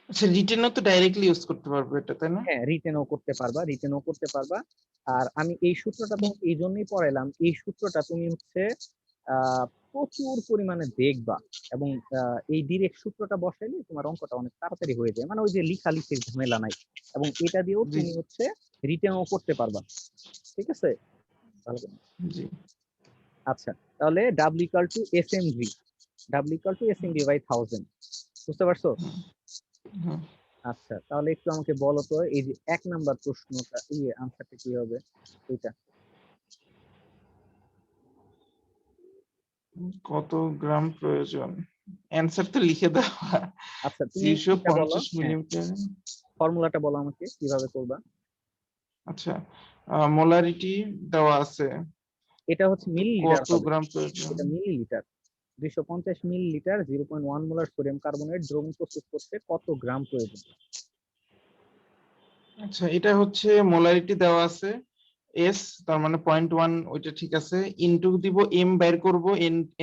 আচ্ছা, রিটেনও তো ডাইরেক্টলি ইউজ করতে পারবো এটা, তাই না? হ্যাঁ, রিটেনও করতে পারবা। আর আমি এই সূত্রটা তোমাকে এই জন্যই পড়াইলাম, এই সূত্রটা তুমি হচ্ছে প্রচুর পরিমাণে দেখবা, এবং এই ডিরেক্ট সূত্রটা বসাইলে তোমার অঙ্কটা অনেক তাড়াতাড়ি হয়ে যায়, মানে ওই যে লিখালিখির ঝামেলা নাই, এবং এটা দিয়েও জি তুমি হচ্ছে রিটেনও করতে পারবা। ঠিক আছে? ভালো করে। জি আচ্ছা, তাহলে ডাব্লিউ ইকুয়াল টু এসএমভি বাই 1000। বুঝতে পারছো? হুম হুম আচ্ছা, তাহলে একটু আমাকে বলো তো এই যে 1 নাম্বার প্রশ্নটা, আনসারটা কি হবে এটা? কত গ্রাম প্রয়োজন? অ্যান্সার তো লিখে দেওয়া। আচ্ছা, তুমি এটা বলো, 350 হ্যাঁ, মিলিমিটার। ফর্মুলাটা বলো আমাকে কিভাবে করবা। আচ্ছা, মোলারিটি দেওয়া আছে, এটা হচ্ছে তো মিলিলিটার কত হবে, গ্রাম প্রয়োজন? এটা millilitre. 250 millilitre 0.1 molar sodium carbonate দ্রবণ প্রস্তুত করতে কত গ্রাম প্রয়োজন? আচ্ছা, এটা হচ্ছে মোলারিটি দেওয়া আছে এস, তার মানে 0.1, ওইটা ঠিক আছে। ইনটু দিব এম বের করব,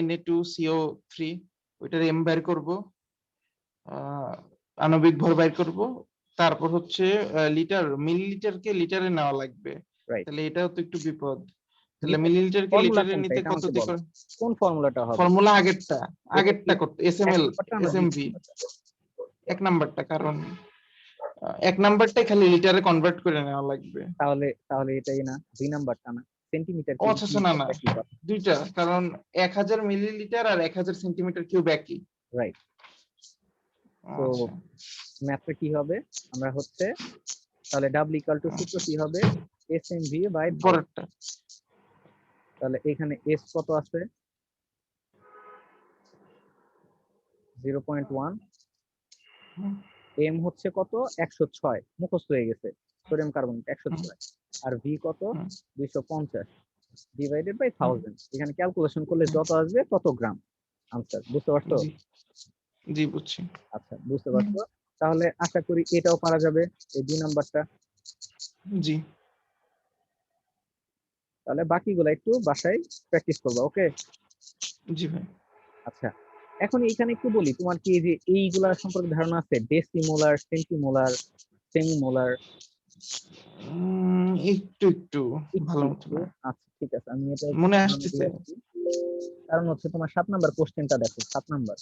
Na2CO3, ওইটার এম বের করব, আণবিক ভর বের করব। তারপর হচ্ছে লিটার, মিলিলিটারকে লিটারে নেওয়া লাগবে, রাইট। তাহলে এটাও তো একটু বিপদ। তাহলে মিলিলিটারকে ফর্মুলা লিটারে কোনটা নিতে এটা কত আমাকে দিয়ে বলো, করে? কোন ফর্মুলাটা হবে? ফর্মুলা আগেরটা, এটা কি করতে এক এসএমএল, নাম্বারটা না দুই এসএমভি। নাম্বারটা? এক নাম্বারটা, কারণ এক নাম্বারটাই খালি লিটারে কনভার্ট করে নেওয়া লাগবে। তাহলে তাহলে এটাই না, 2 নাম্বারটা না? সেন্টিমিটার ও কিউব আচ্ছা আচ্ছা, না না, একই কথা। দুইটা, কারণ 1000 মিলিলিটার আর 1000 সেন্টিমিটার কিউব একই। রাইট। তো আচ্ছা, ম্যাথটা কি হবে? আমরা হচ্ছে তাহলে ডাব্লিউ ইকুয়াল টু সূত্র আচ্ছা, কি হবে? এসএমভি বাই 1000। পরেরটা। তাহলে এখানে এস কত আছে? 0.1। হুম, এম হচ্ছে কত? 106, মুখস্থ হয়ে গেছে, সোডিয়াম কার্বনেট হুম, 106। আর ভি কত? হুম, 250 ডিভাইডেড বাই হুম, 1000। এখানে ক্যালকুলেশন করলে হুম, যত আসবে তত গ্রাম আনসার। বুঝতে পারছো? জি জি বুঝছি। আচ্ছা, বুঝতে হুম, পারছো। তাহলে আশা করি এটাও পারা যাবে, এই 2 নাম্বারটা। জি তাহলে বাকিগুলো একটু বাসায় প্র্যাকটিস করবা। ওকে? জি ভাই। আচ্ছা, এখন এইখানে একটু বলি, তোমার কি এই যে এইগুলা সম্পর্কে ধারণা আছে? Decimolar, centimolar, semimolar? একটু একটু, একটু ভালো মতো একটু। না, আচ্ছা ঠিক আছে, আমি এটা একটু মনে নাম দিয়ে আসতেছে। রাখছি। কারণ হচ্ছে তোমার 7 নাম্বার কোশ্চেনটা দেখো, 7 নাম্বার।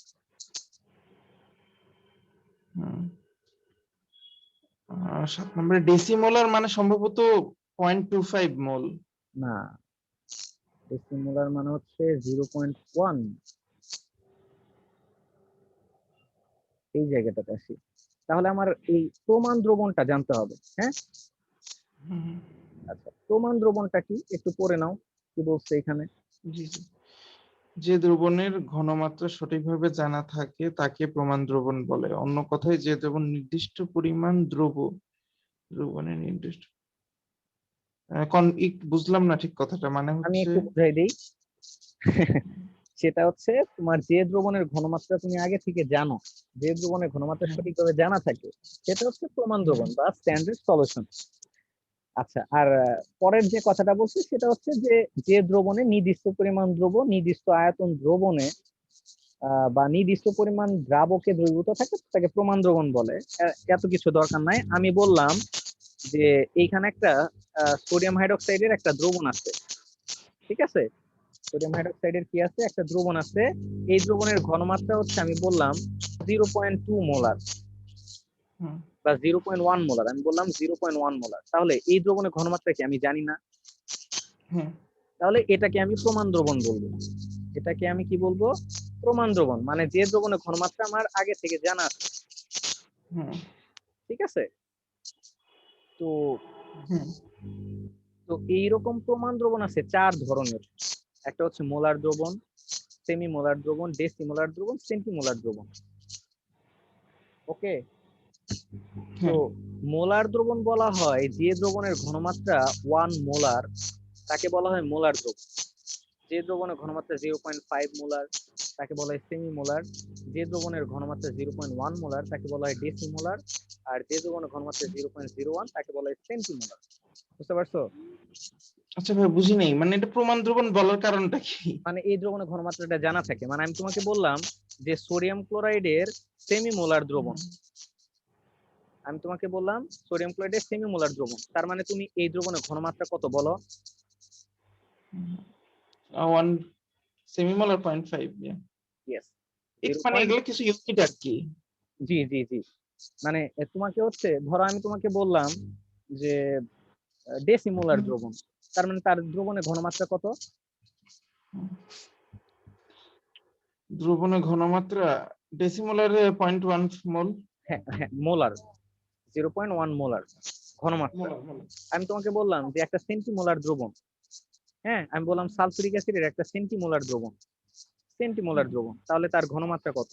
7 নম্বরে ডেসিমোলার মানে সম্ভবত 0.25 মোল। না, ডেসিমোলার মানে হচ্ছে 0.1। এই জায়গাটাতে আসি। তাহলে আমার এই প্রমাণ দ্রবণটা জানতে হবে, হ্যাঁ? হুম, আচ্ছা, প্রমাণ দ্রবণটা কি একটু পড়ে নাও, কি বলছে এখানে? জি জি। যে দ্রবণের ঘনমাত্রা সঠিকভাবে জানা থাকে তাকে প্রমাণ দ্রবণ বলে। অন্য কথায়, যে দ্রবণ নির্দিষ্ট পরিমাণ দ্রবণের নির্দিষ্ট বুঝলাম না ঠিক কথাটা, মানে আমি হচ্ছে। একটু বুঝাই দিই। সেটা হচ্ছে তোমার যে দ্রবণের ঘনমাত্রা তুমি আগে থেকে জানো, যে দ্রবণের ঘনমাত্রা সঠিকভাবে জানা থাকে, সেটা হচ্ছে প্রমাণ দ্রবণ বা স্ট্যান্ডার্ড সলিউশন। আচ্ছা, আর পরের যে কথাটা বলছি সেটা হচ্ছে যে যে দ্রবণে নির্দিষ্ট পরিমাণ দ্রব্য নির্দিষ্ট আয়তন দ্রবণে বা নির্দিষ্ট পরিমাণ দ্রাবকে দ্রবীভূত থাকে তাকে প্রমাণ দ্রবণ বলে। এত কিছু দরকার নাই, আমি বললাম যে এইখানে একটা সোডিয়াম হাইড্রোক্সাইডের একটা দ্রবণ আছে, ঠিক আছে? সোডিয়াম হাইড্রোক্সাইডের কি আছে, একটা দ্রবণ আছে। এই দ্রবণের ঘনমাত্রা হচ্ছে আমি বললাম 0.2 মোলার বা 0.1 মোলার, আমি বললাম 0.1 মোলার। তাহলে এই দ্রবণের ঘনমাত্রা কি আমি জানি না, তাহলে এটাকে আমি প্রমাণ দ্রবণ বলবো। এটাকে আমি কি বলবো? প্রমাণ দ্রবণ, মানে যে দ্রবণের ঘনমাত্রা আমার আগে থেকে জানা আছে, ঠিক আছে? তো তো এইরকম প্রমাণ দ্রবণ আছে 4 ধরনের। একটা হচ্ছে মোলার দ্রবণ, সেমি মোলার দ্রবণ, ডেসিমোলার দ্রবণ, সেন্টিমোলার দ্রবণ। ওকে, তো মোলার দ্রবণ বলা হয় যে দ্রবণের ঘনমাত্রা 1 মোলার, তাকে বলা হয় মোলার দ্রবণ। যে দ্রবণের ঘনমাত্রা 0.5 মোলার তাকে বলা হয় সেমি মোলার। যে দ্রবণের ঘনমাত্রা 0.1 মোলার তাকে বলা হয় ডেসিমোলার। আর যে দ্রবণের ঘনমাত্রা 0.01 তাকে বলা হয় সেন্টিমোলার। বুঝতে পারছো? আচ্ছা ভাই, বুঝি নাই, মানে এটা প্রমাণ দ্রবণ বলার কারণটা কি? মানে এই দ্রবণের ঘনমাত্রাটা জানা থাকে, মানে আমি তোমাকে বললাম যে সোডিয়াম ক্লোরাইডের সেমি মোলার দ্রবণ, আমি তোমাকে বললাম সোডিয়াম ক্লোরাইডের সেমি মোলার দ্রবণ, তার মানে তুমি এই দ্রবণের ঘনমাত্রা কত বলো? 1 সেমিমোলার 0.5। ইয়েস, মানে এগুলো কিছু ইউনিট আর কি। জি জি জি, মানে তোমাকে হচ্ছে, ধরো আমি তোমাকে বললাম যে ডেসিমোলার দ্রবণ, তার মানে তার দ্রবণের ঘনমাত্রা কত? দ্রবণের ঘনমাত্রা ডেসিমোলারে 0.1 মোল। হ্যাঁ হ্যাঁ, মোলার 0.1 মোলার ঘনমাত্রা। আমি তোমাকে বললাম যে একটা সেন্টিমোলার দ্রবণ, হ্যাঁ আমি বললাম সালফিউরিক অ্যাসিডের একটা সেন্টিমোলার দ্রবণ, সেন্টিমোলার দ্রবণ, তাহলে তার ঘনমাত্রা কত?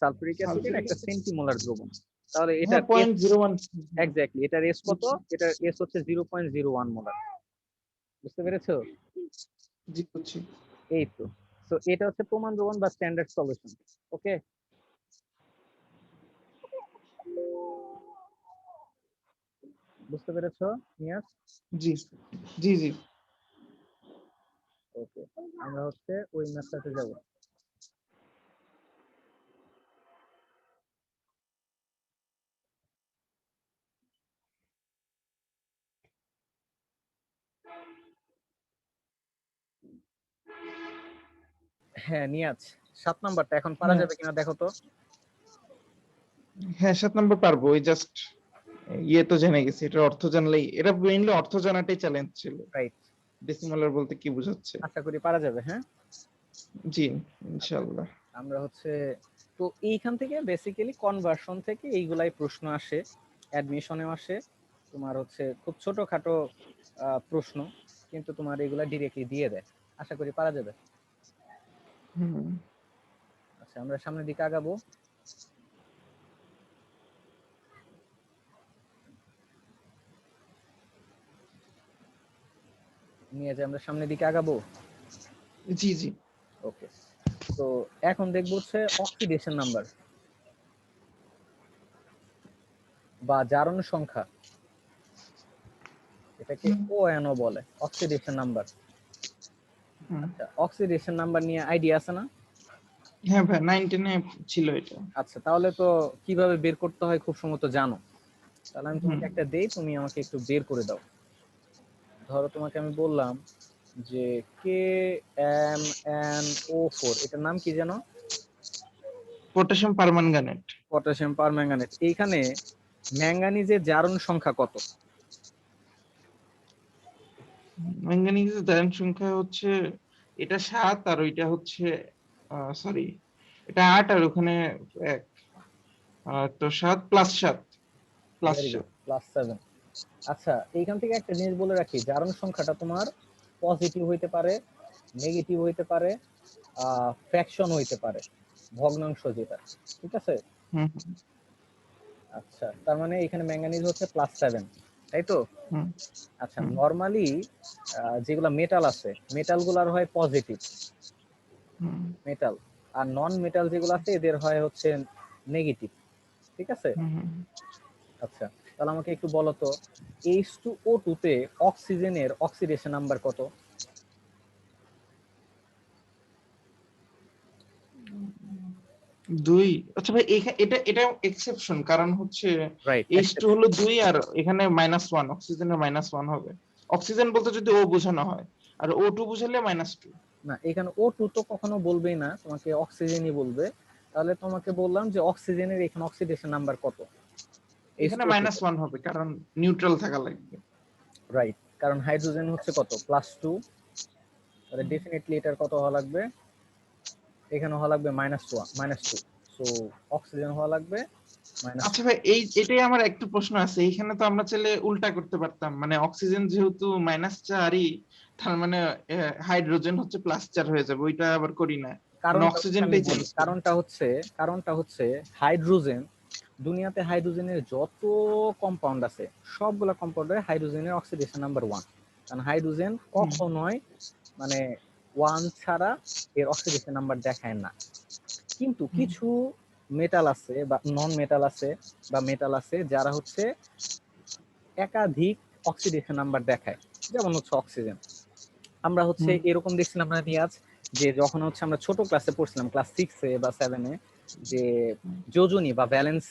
সালফিউরিক অ্যাসিডের একটা সেন্টিমোলার দ্রবণ, তাহলে এটা 0.01। এক্স্যাক্টলি, এটার এস কত? এটার এস হচ্ছে 0.01 মোলার। বুঝতে পেরেছো? জি, বুঝছি। এই তো, তো এটা হচ্ছে প্রমাণ দ্রবণ বা স্ট্যান্ডার্ড সলিউশন। ওকে, বুঝতে পেরেছো নিয়াজ? জি জি জি। ওকে, আমরা হচ্ছে ওই ম্যাথটাতে যাব। হ্যাঁ নিয়াজ, 7 নাম্বারটা এখন পারা যাবে কিনা দেখো তো। হ্যাঁ, 7 নম্বর পারবো। ওই জাস্ট ইয়ে তো জেনে গেছি, এটার অর্থ জানলেই, এটা মেইনলি অর্থ জানাটাই চ্যালেঞ্জ ছিল। রাইট, ডেসিমালার বলতে কি বোঝাচ্ছে। আশা করি পারা যাবে। হ্যাঁ, জি, ইনশাআল্লাহ। আমরা হচ্ছে, তো এইখান থেকে বেসিক্যালি কনভার্সন থেকে এইগুলাই প্রশ্ন আসে, অ্যাডমিশনেও আসে। তোমার হচ্ছে খুব ছোটখাটো প্রশ্ন, কিন্তু তোমার এগুলা ডিরেক্টলি দিয়ে দেয়। আশা করি পারা যাবে। আচ্ছা, আমরা সামনের দিকে আগাবো। নিয়ে যে আমরা সামনের দিকে আগাবো। জি জি। ওকে, তো এখন দেখবো হচ্ছে অক্সিডেশন নাম্বার বা জারণ সংখ্যা, এটাকে ONO বলে, অক্সিডেশন নাম্বার। আচ্ছা, অক্সিডেশন নাম্বার নিয়ে আইডিয়া আছে না? হ্যাঁ ভাই, 9-10 এ ছিল এটা। আচ্ছা, তাহলে তো কিভাবে বের করতে হয় খুব সম্ভবত জানো। তাহলে আমি তোমাকে একটা দেই, তুমি আমাকে একটু বের করে দাও। ধরো তোমাকে আমি বললাম যে KMnO4, এটার নাম কি জানো? Potassium permanganate. Potassium permanganate. এইখানে ম্যাঙ্গানিজের জারণ সংখ্যা কত? ম্যাঙ্গানিজের জারণ সংখ্যা হচ্ছে, এটা 7 আর ওইটা হচ্ছে, সরি, এটা 8 আর ওখানে 1, তো 7 প্লাস 7 প্লাস ভেরি গুড, 7। +7। আচ্ছা, এইখান থেকে একটা জিনিস বলে রাখি, জারণ সংখ্যাটা তোমার পজিটিভ হইতে পারে, নেগেটিভ হইতে পারে, ফ্র্যাকশন হইতে পারে, ভগ্নাংশ যেটা, ঠিক আছে? হুম। আচ্ছা, তার মানে এখানে ম্যাঙ্গানিজ হচ্ছে +7। তাই তো? হুম আচ্ছা, হুম নরমালি যেগুলা মেটাল আছে, মেটাল গুলার হয় পজিটিভ হুম মেটাল, আর নন মেটাল যেগুলো আছে এদের হয় হচ্ছে নেগেটিভ, ঠিক আছে? হুম হুম। আচ্ছা, তাহলে আমাকে একটু বলো তো, H2O2 তে অক্সিজেনের অক্সিডেশন নাম্বার কত? দুই। আচ্ছা ভাই, এটা এটা এক্সেপশন, কারণ হচ্ছে রাইট, H2 হলো 2 আর এখানে -1, অক্সিজেনের -1 হবে। অক্সিজেন বলতে যদি ও বোঝানো হয়, আর O2 বুঝালে -2। না, এখানে O2 তো কখনো বলবেই না, তোমাকে অক্সিজেনই বলবে। তাহলে তোমাকে বললাম যে অক্সিজেনের এখানে অক্সিডেশন নাম্বার কত এখানে H2O2 তে? -1 হবে, কারণ নিউট্রাল থাকা লাগবে। রাইট, কারণ হাইড্রোজেন হচ্ছে কত, +2, তাহলে ডেফিনেটলি এটার কত হওয়া লাগবে, এখানে হওয়া লাগবে -2, সো অক্সিজেন হওয়া লাগবে আচ্ছা -2। ভাই, এটাই আমার একটু প্রশ্ন আছে। এইখানে তো আমরা চাইলে উল্টা করতে পারতাম, মানে অক্সিজেন যেহেতু -4ই, তার মানে হাইড্রোজেন হচ্ছে +4 হয়ে যাবে। ওইটা আবার করি না, মানে কারণটা হচ্ছে আমি অক্সিজেনটাই বলি, চেঞ্জ করি। কারণটা হচ্ছে হাইড্রোজেন, দুনিয়াতে হাইড্রোজেনের যত কম্পাউন্ড আছে সবগুলা কম্পাউন্ডে হাইড্রোজেনের অক্সিডেশন নাম্বার 1, কারণ হাইড্রোজেন হুম কখনোই মানে 1 ছাড়া এর অক্সিডেশন নাম্বার দেখায় না। কিন্তু হুম কিছু মেটাল আছে বা নন মেটাল আছে বা মেটাল আছে যারা হচ্ছে একাধিক অক্সিডেশন নাম্বার দেখায়, যেমন হচ্ছে অক্সিজেন। আমরা হচ্ছে হুম এরকম দেখছিলাম না নিয়াজ, যে যখন হচ্ছে আমরা ছোট ক্লাসে পড়ছিলাম, ক্লাস 6-এ বা 7-এ, যে হুম যোজনী বা ভ্যালেন্স,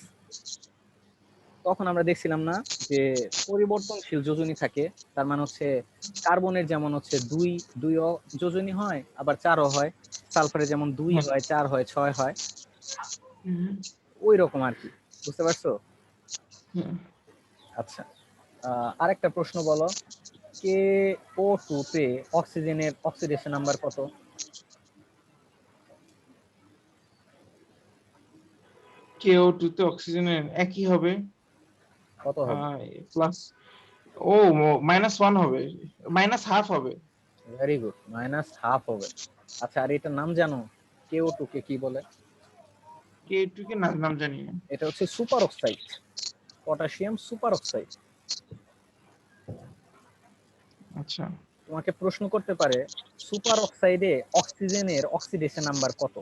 তখন আমরা দেখছিলাম না যে পরিবর্তনশীল যোজনী থাকে। তার মানে হচ্ছে কার্বনের যেমন হচ্ছে দুই দুইও যোজনী হয়, আবার চারও হয়। সালফারের যেমন 2 হুম হয়, 4 হয়, 6 হয়, হুম ওই রকম আর কি। বুঝতে পারছো? হুম। আচ্ছা, আরেকটা প্রশ্ন বলো, KO2 তে অক্সিজেনের অক্সিডেশন নাম্বার কত? KO2 তে অক্সিজেনের একই হবে, কত হবে? প্লাস, ও -1 হবে, -1/2 হবে। ভেরি গুড, -1/2 হবে। আচ্ছা, আর এটার নাম জানো? KO2 কে কি বলে? KO2 কে নাম জানি না। এটা হচ্ছে super oxide, potassium super oxide. আচ্ছা। তোমাকে প্রশ্ন করতে পারে সুপার অক্সাইডে অক্সিজেনের অক্সিডেশন নাম্বার কত?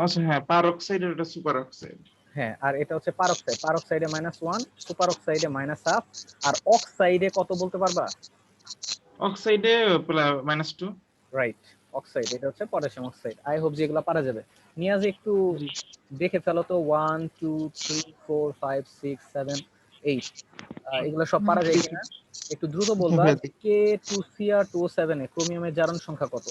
আচ্ছা হ্যাঁ, পার অক্সাইড আর এটা সুপার অক্সাইড। হ্যাঁ, আর এটা হচ্ছে পারঅক্সাইড, পারঅক্সাইডে -1, সুপার অক্সাইডে -1/2, আর অক্সাইডে কত বলতে পারবা? অক্সাইডে -2। রাইট, অক্সাইড, এটা হচ্ছে পটাশিয়াম অক্সাইড। আই হোপ যেগুলো পারা যাবে। নিয়াজ একটু জি। দেখে ফেলো তো, 1 2 3 4 5 6 7 8, এগুলো সব পারা যায় দেখি। কিনা একটু দ্রুত হ্যাঁ বলবা। ভাই দেখি। K2Cr2O7 এ ক্রোমিয়ামের জারণ সংখ্যা কত?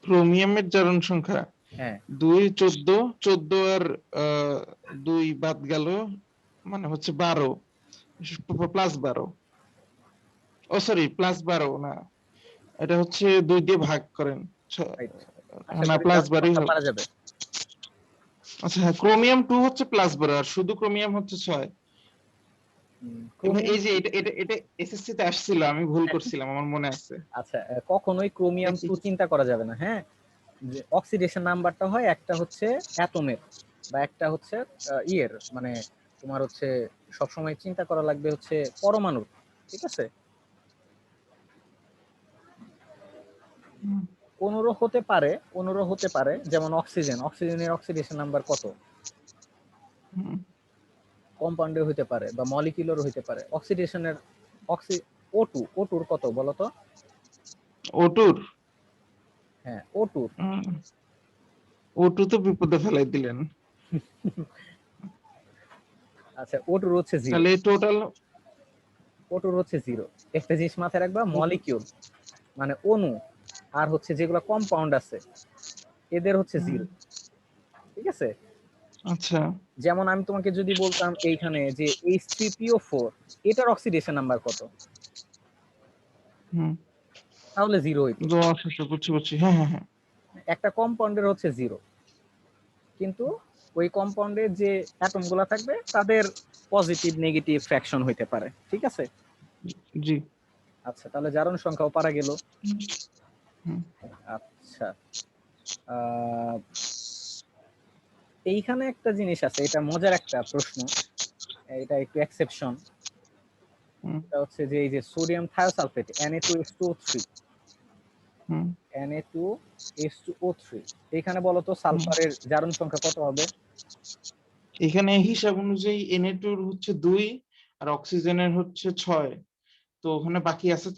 ক্রোমিয়ামের জারণ সংখ্যা হ্যাঁ, 2, 14, 14 আর 2 বাদ গেল, মানে হচ্ছে 12, +12। ও সরি, +12 না, এটা হচ্ছে 2 দিয়ে ভাগ করেন। রাইট। আশা না, করি জারণ +12ই সংখ্যা হবে। পারা যাবে। আচ্ছা হ্যাঁ, ক্রোমিয়াম 2 হচ্ছে +12 আর শুধু ক্রোমিয়াম হচ্ছে 6। ক্রোমিয়াম এই যে এটা এসএসসি তে আসছিল, আমি ভুল করছিলাম, আমার মনে আছে। আচ্ছা, কখনোই ক্রোমিয়াম দেখি। 2 চিন্তা করা যাবে না, হ্যাঁ? যে অক্সিডেশন নাম্বারটা হয়, একটা হচ্ছে অ্যাটমের বা একটা হচ্ছে ইয়ের, মানে তোমার হচ্ছে সবসময় চিন্তা করা লাগবে হচ্ছে পরমাণুর, ঠিক আছে? 15 হতে পারে যেমন অক্সিজেনের অক্সিডেশন নাম্বার কত? হুম, কম্পাউন্ডের হইতে পারে বা মলিকিউলের হইতে পারে। অক্সিডেশনের অক্সি O2 কত বলো তো? O2-র হ্যাঁ, O2। O2 তো বিপদে ফেলাই দিলেন। আচ্ছা, O2 হচ্ছে 0। তাহলে টোটাল O2 হচ্ছে 0। একটা জিনিস মাথায় রাখবা, O2। মলিকিউল মানে অণু, আর হচ্ছে যেগুলো কম্পাউন্ড আছে এদের হচ্ছে 0, ঠিক আছে? আচ্ছা। যেমন আমি তোমাকে যদি বলতাম এইখানে যে H3PO4, এটার অক্সিডেশন নাম্বার কত, হুম। তাহলে 0 হইতো। আচ্ছা আচ্ছা, বুঝছি বুঝছি, হ্যাঁ হ্যাঁ হ্যাঁ। একটা কম্পাউন্ডের হচ্ছে 0, কিন্তু ওই কম্পাউন্ডের যে অ্যাটম গুলা থাকবে তাদের পজিটিভ নেগেটিভ ফ্র্যাকশন হইতে পারে, ঠিক আছে? জি। আচ্ছা, তাহলে জারণ সংখ্যাও পারা গেল। হুম আচ্ছা, আহ, এইখানে একটা জিনিস আছে, এটা মজার একটা প্রশ্ন। এটা একটু এক্সেপশন। হুম এটা হচ্ছে যে এই যে সোডিয়াম থায়োসালফেট Na2H2O3, হুম Na2H2O3, এখানে বলো তো সালফারের জারণ সংখ্যা কত হবে? এখানে হিসাব অনুযায়ী Na2 হচ্ছে 2 আর অক্সিজেনের হচ্ছে 6, তো ওখানে বাকি আছে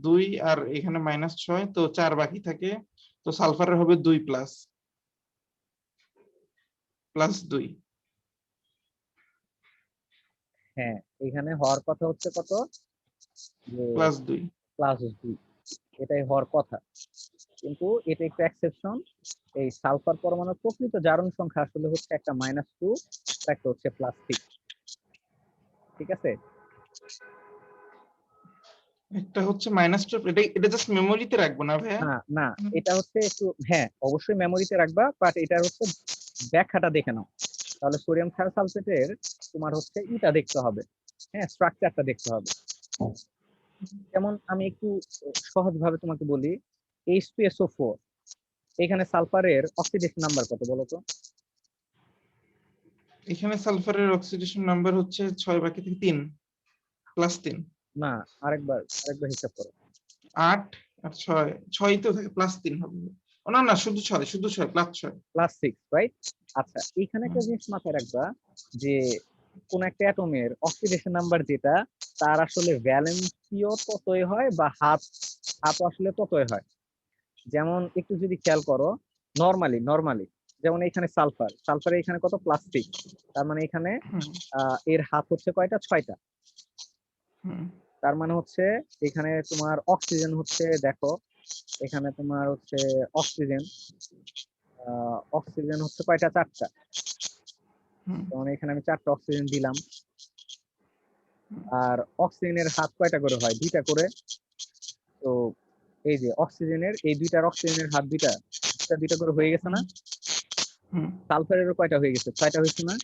2 আর এখানে -6, তো 4 বাকি থাকে, তো সালফারের হবে 2 প্লাস 2 হ্যাঁ, এখানে হওয়ার কথা হচ্ছে কত, যে +2। +2, এটাই হওয়ার কথা। কিন্তু এটা একটু এক্সেপশন। এই সালফার পরমাণুর প্রকৃত জারণ সংখ্যা আসলে হচ্ছে একটা -2 আর একটা হচ্ছে +6। ঠিক আছে? একটা হচ্ছে -2, এটা জাস্ট মেমোরিতে রাখবো না ভাইয়া? না না, এটা হচ্ছে একটু, হ্যাঁ অবশ্যই মেমোরিতে রাখবা, বাট এটার হচ্ছে ব্যাখ্যাটা দেখে নাও। তাহলে সোডিয়াম থায়োসালফেটের তোমার হচ্ছে ইটা দেখতে হবে, হ্যাঁ স্ট্রাকচারটা দেখতে হবে। যেমন আমি একটু সহজ ভাবে তোমাকে বলি, H2SO4, এখানে সালফারের অক্সিডেশন নাম্বার কত বলো তো? এখানে সালফারের অক্সিডেশন নাম্বার হচ্ছে 6 বাকি থেকে 3 +3। না, আরেকবার হিসাব করো। 8 আর 6, 6 তো থাকে, +3 হবে। ও না না, শুধু 6, +6। +6, রাইট? আচ্ছা, এখানে একটা জিনিস মাথায় রাখবা, যে কোন একটা অ্যাটমের অক্সিডেশন নাম্বার যেটা, তার আসলে ভ্যালেন্সিও ততই হয় বা হাফ আসলে ততই হয়। যেমন একটু যদি খেয়াল করো, নরমালি যেমন এখানে সালফারের এখানে কত, +6, তার মানে এখানে হুম এর হাফ হচ্ছে কয়টা, 6টা। হুম তার মানে হচ্ছে এখানে তোমার অক্সিজেন হচ্ছে, দেখো এখানে তোমার হচ্ছে অক্সিজেন অক্সিজেন হচ্ছে কয়টা, 4টা। হুম যেমন এখানে আমি 4টা অক্সিজেন দিলাম। আর অক্সিজেনের হাত কয়টা করে হয়, 2টা করে। তো এই যে অক্সিজেনের এই দুইটার অক্সিজেনের হাত দুইটা, দুইটা করে হয়ে গেছে না? হুম সালফারেরও কয়টা হয়ে গেছে, 6টা হয়েছে না?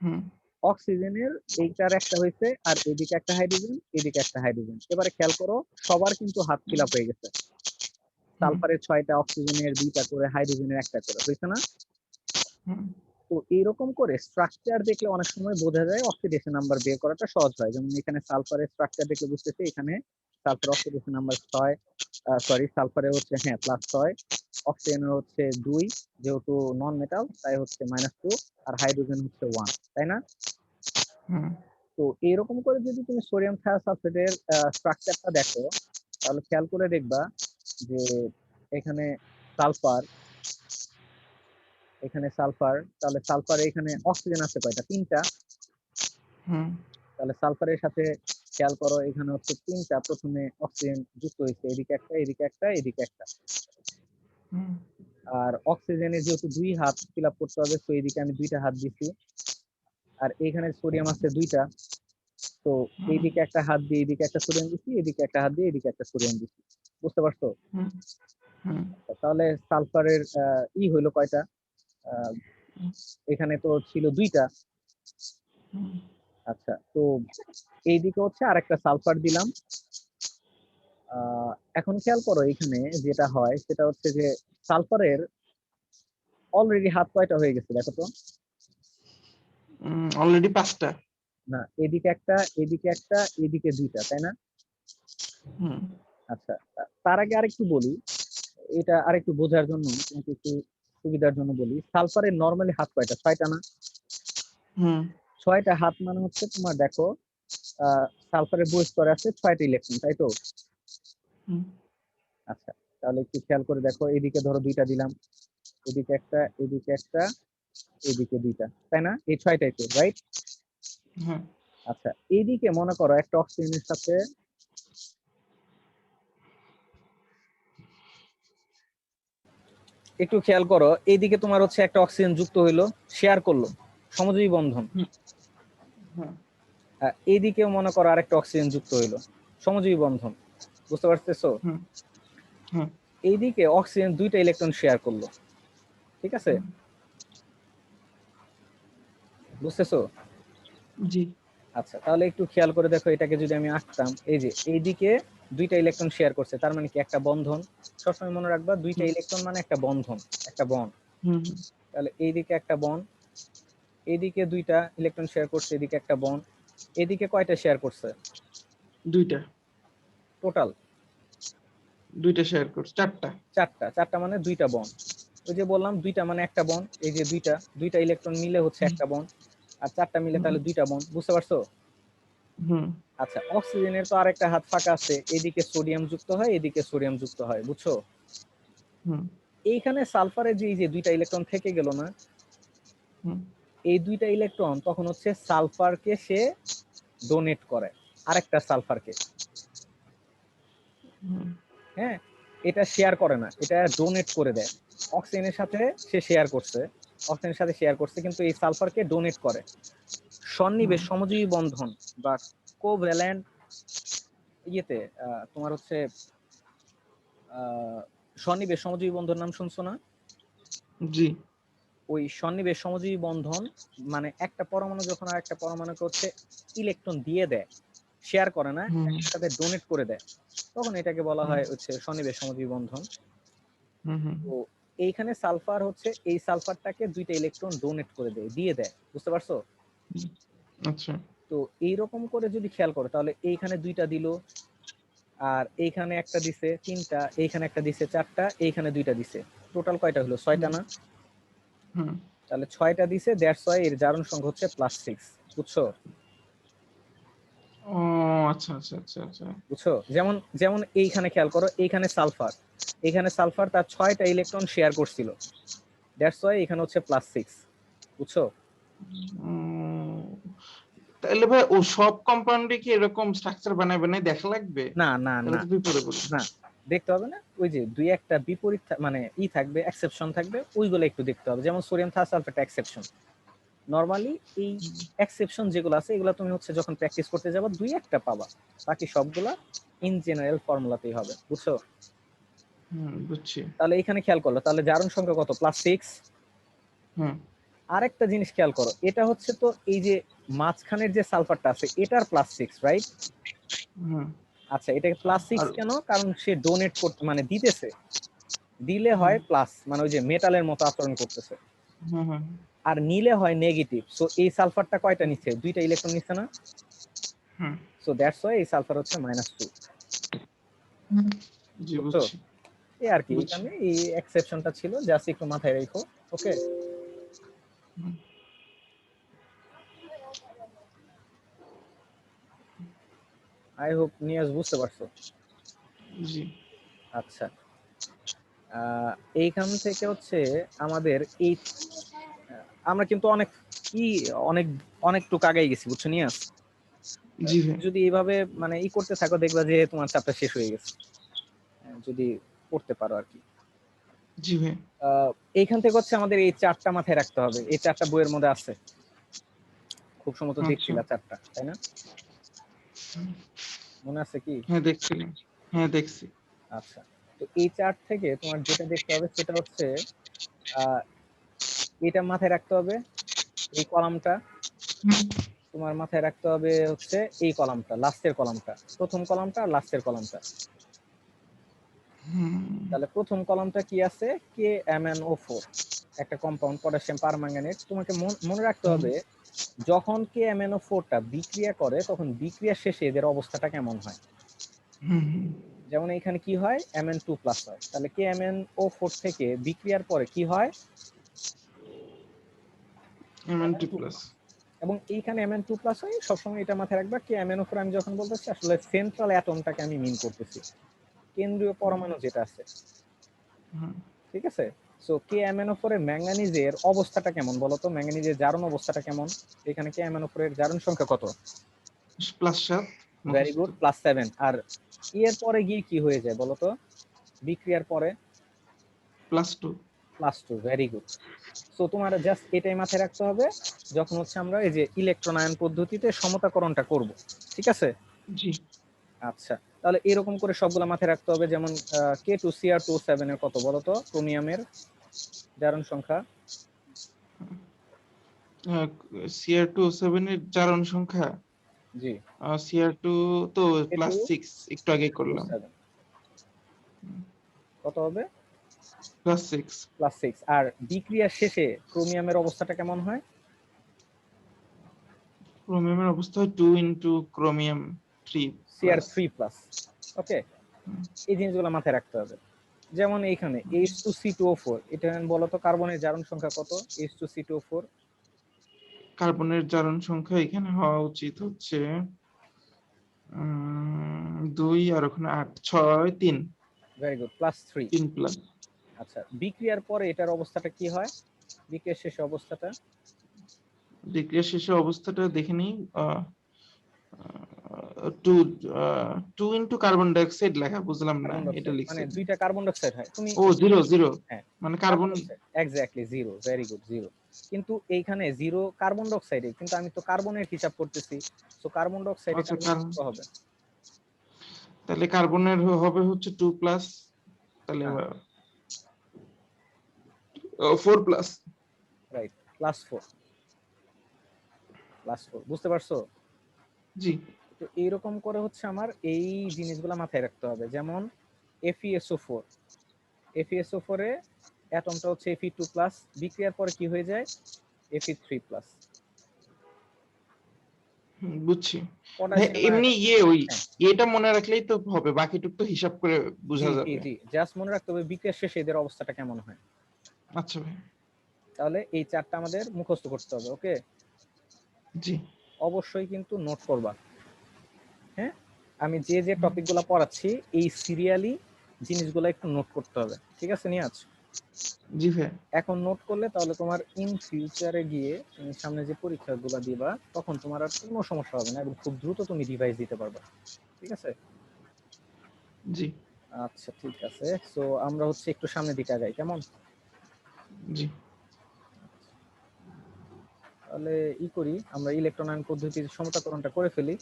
হুম অক্সিজেনের এইটার একটা হয়েছে, আর এদিকে একটা হাইড্রোজেন, এদিকে একটা হাইড্রোজেন। এবারে খেয়াল করো, সবার কিন্তু হাত ফিল আপ হয়ে গেছে। হুম সালফারের 6টা, অক্সিজেনের 2টা করে, হাইড্রোজেনের একটা করে, হয়েছে না? হুম তো এইরকম করে স্ট্রাকচার দেখলে অনেক সময় বোঝা যায়, অক্সিডেশন নাম্বার বের করাটা সহজ হয়। যেমন এখানে সালফারের স্ট্রাকচার দেখলে বুঝতেছি, এখানে সালফার অক্সিডেশন নাম্বার 6, সরি সালফারের হচ্ছে হ্যাঁ +6, অক্সিজেনের হচ্ছে 2, যেহেতু নন মেটাল তাই হচ্ছে -2, আর হাইড্রোজেন হচ্ছে 1, তাই না? হুম তো এইরকম করে যদি তুমি সোডিয়াম থায়োসালফেটের স্ট্রাকচারটা দেখো, তাহলে খেয়াল করে দেখবা যে এখানে সালফার, তাহলে সালফার এখানে অক্সিজেন আছে কয়টা, 3টা। হুম তাহলে সালফারের সাথে খেয়াল করো, এখানে হচ্ছে 3টা প্রথমে অক্সিজেন যুক্ত হয়েছে, এদিকে একটা, এদিকে একটা, এদিকে একটা। হুম আর অক্সিজেনের যেহেতু 2 হাত ফিল আপ করতে হবে, তো এদিকে আমি 2টা হাত দিছি। আর এখানে সোডিয়াম আছে 2টা, তো এইদিকে একটা হাত দিয়ে এদিকে একটা সোডিয়াম দিছি, এদিকে একটা হাত দিয়ে এদিকে একটা সোডিয়াম দিছি। বুঝতে পারছো? হুম হুম তাহলে সালফারের হইলো কয়টা, আহ, এখানে তো ছিল 2টা। হুম আচ্ছা, তো এইদিকে হচ্ছে আরেকটা সালফার দিলাম। এখন খেয়াল করো, এখানে যেটা হয় সেটা হচ্ছে যে সালফারের অলরেডি হাত কয়টা হয়ে গেছে দেখো তো? অলরেডি 5টা। না, এদিকে একটা, এদিকে একটা, এদিকে 2টা, তাই না? হুম আচ্ছা, তার আগে আরেকটু বলি, এটা আরেকটু বোঝার জন্য, তোমাকে একটু সুবিধার জন্য বলি, সালফারের নরমালি হাত কয়টা, 6টা না? হুম 6টা হাত মানে হচ্ছে তোমার দেখো, সালফারের বহিঃ স্তরে আছে 6টা ইলেকট্রন, তাই তো? হুম আচ্ছা, তাহলে একটু খেয়াল করে দেখো, এদিকে ধরো 2টা দিলাম, এদিকে একটা, এদিকে একটা, এদিকে 2টা, তাই না? এই 6টাই তো, রাইট? হ্যাঁ আচ্ছা, এইদিকে মনে করো একটা অক্সিজেনের সাথে, একটু খেয়াল করো, এইদিকে তোমার হচ্ছে একটা অক্সিজেন যুক্ত হইলো, শেয়ার করলো, সমযোজী বন্ধন। হুম হুম এইদিকেও মনে করো আরেকটা অক্সিজেন যুক্ত হইলো, সমযোজী বন্ধন। বুঝতে পারতেছো? হুম হুম এইদিকে অক্সিজেন 2টা ইলেকট্রন শেয়ার করলো, ঠিক আছে? বুঝতেছো? জি। আচ্ছা, তাহলে একটু খেয়াল করে দেখো, এটাকে যদি আমি আঁকতাম, এই যে এইদিকে 2টা ইলেকট্রন শেয়ার করছে, তার মানে কি একটা বন্ধন। সবসময় মনে রাখবা, 2টা হুম ইলেকট্রন মানে একটা বন্ধন, একটা বন্ড। হুম তাহলে এইদিকে একটা বন্ড, এদিকে দুইটা ইলেকট্রন শেয়ার করছে, এদিকে একটা বন্ড, এদিকে কয়টা শেয়ার করছে দুইটা টোটাল? দুইটা শেয়ার করছে, চারটা। চারটা। চারটা মানে দুইটা বন্ড। ওই যে বললাম দুইটা মানে একটা বন্ড, এই যে দুইটা দুইটা ইলেকট্রন মিলে হচ্ছে একটা বন্ড, আর চারটা মিলে তাহলে দুইটা বন্ড। বুঝতে পারছো? হুম আচ্ছা, অক্সিজেনের তো আরেকটা হাত ফাঁকা আছে, এদিকে সোডিয়াম যুক্ত হয়, এদিকে সোডিয়াম যুক্ত হয়, বুঝছো? হুম এইখানে সালফারের যে এই যে দুইটা ইলেকট্রন থেকে গেল না, হুম এই দুইটা ইলেকট্রন তখন হচ্ছে সালফারকে সে ডোনেট করে আরেকটা সালফারকে। হুম হ্যাঁ, এটা শেয়ার করে না, এটা ডোনেট করে দেয়। অক্সিজেনের সাথে সে শেয়ার করছে, অক্সিজেনের সাথে শেয়ার করছে, কিন্তু এই সালফারকে ডোনেট করে। সন্নিবেশ সমযোজী বন্ধন বা কোভ্যালেন্ট ইয়েতে তোমার হচ্ছে সন্নিবেশ সমযোজী বন্ধন নাম শুনছো না? জি। ওই সন্নিবেশ সমযোজী বন্ধন মানে একটা পরমাণু যখন আর একটা পরমাণুকে হচ্ছে ইলেকট্রন দিয়ে দেয়, শেয়ার করে না, হুম একটার সাথে ডোনেট করে দেয়, তখন এটাকে বলা হুম হয় হচ্ছে সন্নিবেশ সমযোজী বন্ধন। হুম হুম তো এইখানে সালফার হচ্ছে এই সালফারটাকে দুইটা ইলেকট্রন ডোনেট করে দেয়, দিয়ে দেয়। বুঝতে পারছো? হুম। আচ্ছা। তো এইরকম করে যদি খেয়াল করো তাহলে এইখানে দুইটা দিল, আর এইখানে একটা দিছে তিনটা, এইখানে একটা দিছে চারটা, এইখানে দুইটা দিছে, টোটাল কয়টা হলো? ছয়টা না? হুম। তাহলে ছয়টা দিছে, দ্যাটস ওয়াই এর জারণ সংখ্যা হচ্ছে +6। বুঝছো? ও আচ্ছা আচ্ছা আচ্ছা আচ্ছা। বুঝছো? যেমন যেমন এইখানে খেয়াল করো, এইখানে সালফার, এখানে সালফার তার 6টা ইলেকট্রন শেয়ার করছিল, দ্যাটস ওয়াই এখানে হচ্ছে +6। বুঝছো? উম, তাহলে ভাই ও সব কম্পাউন্ডে কি এরকম স্ট্রাকচার বানায় বানায় দেখা লাগবে? না না তাহলে না তো বিপদে পড়বে। না, দেখতে হবে না। ওই যে দুই একটা বিপরীত মানে থাকবে, এক্সেপশন থাকবে, ওইগুলো একটু দেখতে হবে। যেমন সোডিয়াম থায়োসালফেট এক্সেপশন। নরমালি এই এক্সেপশন যেগুলো আছে এগুলো তুমি হচ্ছে যখন প্র্যাকটিস করতে যাবে দুই একটা পাবা, বাকি সবগুলা ইন জেনারেল ফর্মুলাতেই হবে। বুঝছো? বুঝছি। তাহলে এখানে খেয়াল করলো, তাহলে জারণ সংখ্যা কত? +6। হুম আরেকটা জিনিস খেয়াল করো, এটা হচ্ছে তো এই যে মাঝখানের যে সালফারটা আছে এটার +6, রাইট? হুম আচ্ছা, এটাকে +6 আর কেন? কারণ সে ডোনেট করতে মানে দিতেছে, দিলে হুম হয় প্লাস, মানে ওই যে মেটালের মতো আচরণ করতেছে, হুম হুম আর নিলে হয় নেগেটিভ। সো এই সালফারটা কয়টা নিচ্ছে? দুইটা ইলেকট্রন নিচ্ছে না? হুম সো দ্যাটস ওয়াই এই সালফার হচ্ছে -2। জি বুঝছো? বুঝছি এই আর কি, বুঝছি। এখানে এই এক্সেপশনটা ছিল, জাস্ট একটু মাথায় রাখো। ওকে, হুম, আই হোপ নিয়াজ বুঝতে পারছো। জি। আচ্ছা, আহ, এইখান থেকে হচ্ছে আমাদের এই আমরা কিন্তু অনেক ই অনেক অনেকটুকু আগাই গেছি, বুঝছো নিয়াজ? জি ভাই। যদি এইভাবে মানে করতে থাকো দেখবা যে তোমার চাপটা শেষ হয়ে গেছে, যদি করতে পারো আর কি। জি ভাই। আহ, এইখান থেকে হচ্ছে আমাদের এই চারটা মাথায় রাখতে হবে, এই চারটা বইয়ের মধ্যে আছে, খুব সম্ভবত আচ্ছা। দেখছিল চারটা, তাই না? মনে আছে কি? হ্যাঁ দেখছিলাম। হ্যাঁ দেখছি। আচ্ছা, তো এই চার্ট থেকে তোমার যেটা দেখতে হবে সেটা হচ্ছে আহ এটা মাথায় রাখতে হবে, এই কলামটা তোমার মাথায় রাখতে হবে হচ্ছে, এই কলামটা, লাস্টের কলামটা, প্রথম কলামটা আর লাস্টের কলামটা। হুম তাহলে প্রথম কলামটা কি আছে? KMnO4, একটা কম্পাউন্ড পটাশিয়াম পারম্যাঙ্গানেট। তোমাকে মনে রাখতে হবে যখন KMnO4টা বিক্রিয়া করে তখন বিক্রিয়া শেষে এদের অবস্থাটা কেমন হয়। হুম হুম যেমন এখানে কি হয়? Mn2+ হয়, তাহলে KMnO4 থেকে বিক্রিয়ার পরে কি হয়? MnT+। Mn2+। এবং এইখানে Mn2+ হয়, সবসময় এটা মাথায় রাখবা। KMnO4 আমি যখন বলতেছি আসলে সেন্ট্রাল অ্যাটমটাকে আমি মিন করতেছি, কেন্দ্রীয় পরমাণু যেটা আছে, হুম ঠিক আছে? সো KMnO4 এর ম্যাঙ্গানিজের অবস্থাটা কেমন বলতো? ম্যাঙ্গানিজের জারণ অবস্থাটা কেমন? এখানে KMnO4 এর জারণ সংখ্যা কত? +7 ভেরি মুখস্থ। গুড, +7। আর এর পরে গিয়ে কি হয়ে যায় বলতো? বিক্রিয়ার পরে +2। +2। Very good. সো তোমার জাস্ট এটাই মাথায় রাখতে হবে যখন হচ্ছে আমরা এই যে ইলেকট্রন আয়ন পদ্ধতিতে সমতাকরণটা করব, ঠিক আছে? জি। আচ্ছা, তাহলে এরকম করে সবগুলা মাথায় রাখতে হবে। যেমন K2Cr2 7 এর কত বলতো? ক্রোমিয়ামের জারণ সংখ্যা Cr2O7 এর জারণ সংখ্যা জি, Cr2 তো +6 একটু আগে করলাম। K2O7 কত হবে? +6। +6। আর বিক্রিয়ার শেষে ক্রোমিয়ামের অবস্থাটা কেমন হয়? ক্রোমিয়ামের অবস্থা হয় 2 ইনটু ক্রোমিয়াম 3 প্লাস। Cr3+। ওকে, এই জিনিসগুলো মাথায় রাখতে হবে। যেমন এইখানে H2C2O4, এটা বলো তো কার্বনের জারণ সংখ্যা কত? H2C2O4 কার্বনের জারণ সংখ্যা এখানে হওয়া উচিত হচ্ছে 2 আর ওখানে 8 6 3 ভেরি গুড, +3। 3 প্লাস। আচ্ছা, বিক্রিয়ার পরে এটার অবস্থাটা কি হয়? বিক্রিয়ার শেষে অবস্থাটা? বিক্রিয়া শেষে অবস্থাটা দেখে নিই। 2 2 ইনটু কার্বন ডাই অক্সাইড লেখা বুঝলাম না, কার্বন এটা ডাইঅক্সাইড মানে লিখছে। দুইটা কার্বন ডাইঅক্সাইড হয়। তুমি ও 0 0 হ্যাঁ, মানে carbon carbon. Dioxide exactly 0, very good 0। কিন্তু এইখানে 0 কার্বন ডাইঅক্সাইডে, কিন্তু আমি তো কার্বনের হিসাব করতেছি, সো কার্বন ডাইঅক্সাইড আচ্ছা, এটা কার্বন কত হবে? তাহলে কার্বনের হবে হচ্ছে 2 প্লাস, তাহলে হ্যাঁ, 4 প্লাস। রাইট, +4 +4, বুঝতে পারছো? জি। তো এইরকম করে হচ্ছে আমার এই জিনিসগুলো মাথায় রাখতে হবে। যেমন FeSO4, FeSO4 এ অ্যাটমটা হচ্ছে Fe2+, বিক্রিয়ার পরে কি হয়ে যায়? Fe3+। বুঝছি ভাই। পটাশিয়াম এমনি আয়ন, ওই হ্যাঁ, এটা মনে রাখলেই তো হবে, বাকিটুকু তো হিসাব করে বোঝা জি জি যাবে। জি, জাস্ট মনে রাখতে হবে বিক্রিয়ার শেষে এদের অবস্থাটা কেমন হয়। আচ্ছা ভাই। তাহলে এই চারটা আমাদের মুখস্থ করতে হবে। ওকে, জি। অবশ্যই কিন্তু নোট করবা। হ্যাঁ, আমি যে যে টপিকগুলো পড়াচ্ছি এই সিরিয়ালি জিনিসগুলো একটু নোট করতে হবে, ঠিক আছে নিয়াজ? জি ভাই। এখন নোট করলে তাহলে তোমার ইন ফিউচারে গিয়ে তুমি সামনে যে পরীক্ষাগুলো দিবা তখন তোমার আর কোনো সমস্যা হবে না এবং খুব দ্রুত তুমি রিভাইজ দিতে পারবে, ঠিক আছে? জি। আচ্ছা ঠিক আছে, সো আমরা হচ্ছে একটু সামনের দিকে আগাই, কেমন? জি। তাহলে করি, আমরা ইলেকট্রন আয়ন পদ্ধতির সমতাকরণটা করে ফেলি।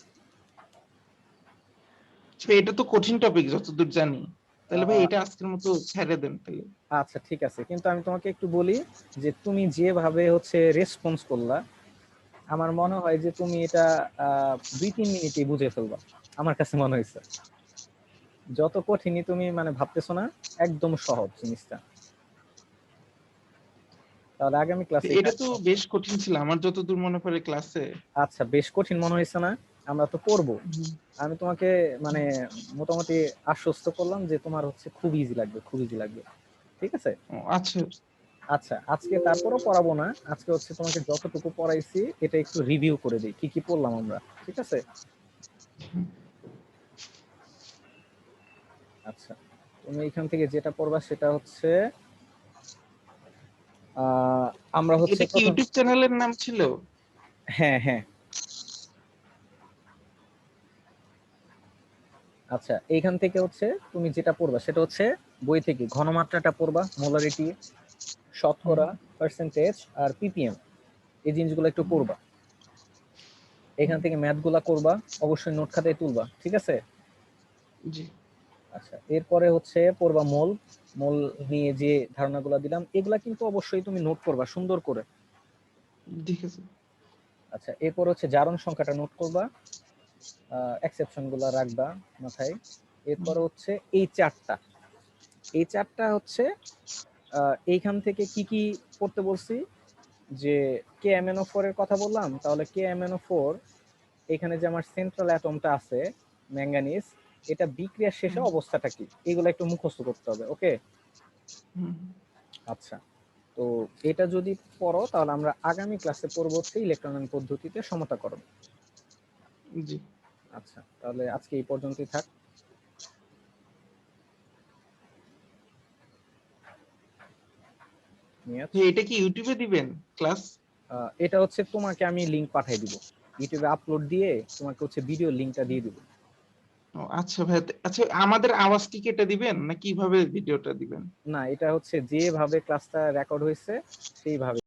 এটা তো কঠিন টপিক যতদূর জানি, তাহলে ভাই এটা আজকের মতো ছেড়ে দেন তাহলে। আচ্ছা ঠিক আছে, কিন্তু আমি তোমাকে একটু বলি যে তুমি যেভাবে হচ্ছে রেসপন্স করলা, আমার মনে হয় যে তুমি এটা 2-3 মিনিটেই বুঝে ফেলবা, আমার কাছে মনে হয়েছে। যত কঠিনই তুমি মানে ভাবতেছো না, একদম সহজ জিনিসটা। তাহলে আগামী ক্লাসে এটা তো বেশ কঠিন ছিল আমার যতদূর মনে পড়ে ক্লাসে। আচ্ছা, বেশ কঠিন মনে হয়েছে না? আমরা তো পড়বো। আমি তোমাকে মানে মোটামুটি আশ্বস্ত করলাম যে তোমার হচ্ছে খুব ইজি লাগবে, খুব ইজি লাগবে, ঠিক আছে? আচ্ছা। আচ্ছা, আজকে তারপরও পড়াবো না, আজকে হচ্ছে তোমাকে যতটুকু পড়াইছি এটা একটু রিভিউ করে দিই, কি কি পড়লাম আমরা, ঠিক আছে? আচ্ছা, তুমি এখান থেকে যেটা পড়বা সেটা হচ্ছে আমরা হচ্ছে এটা কি প্রথম, ইউটিউব চ্যানেলের নাম ছিল? হ্যাঁ হ্যাঁ। আচ্ছা, এইখান থেকে হচ্ছে তুমি যেটা পড়বা সেটা হচ্ছে বই থেকে ঘনমাত্রাটা পড়বা, মোলারিটি, শতকরা, পার্সেন্টেজ আর পিপিএম, এই জিনিসগুলো একটু পড়বা। এখান থেকে ম্যাথগুলা করবা, অবশ্যই নোট খাতায় তুলবা, ঠিক আছে? জি। আচ্ছা, এরপরে হচ্ছে পড়বা মোল, মোল নিয়ে যে ধারণাগুলো দিলাম এগুলা কিন্তু অবশ্যই তুমি নোট করবা সুন্দর করে। ঠিক আছে। আচ্ছা, এরপর হচ্ছে জারণ সংখ্যাটা নোট করবা, এক্সেপশন গুলা রাখবা মাথায়। এরপর হচ্ছে এই চারটা হচ্ছে এইখান থেকে কি কি পড়তে বলছি, যে KMnO4 এর কথা বললাম, তাহলে KMnO4 এখানে যে আমার সেন্ট্রাল অ্যাটমটা আছে ম্যাঙ্গানিজ, এটা বিক্রিয়ার শেষে অবস্থাটা কি, এগুলো একটু মুখস্থ করতে হবে। ওকে, আচ্ছা, তো এটা যদি পড়ো তাহলে আমরা আগামী ক্লাসে পড়ব হচ্ছে ইলেকট্রন আয়ন পদ্ধতিতে সমতাকরণ। জি। আচ্ছা, তাহলে আজকে এই পর্যন্তই থাক। এটা কি ইউটিউবে দিবেন ক্লাস? এটা হচ্ছে তোমাকে আমি লিংক পাঠিয়ে দিব, ইউটিউবে আপলোড দিয়ে তোমাকে হচ্ছে ভিডিও লিংকটা দিয়ে দিব। আচ্ছা ভাই। আচ্ছা, আমাদের আওয়াজ কি কেটে দিবেন না কিভাবে ভিডিওটা দিবেন? না, এটা হচ্ছে যেভাবে ক্লাসটা রেকর্ড হয়েছে সেইভাবে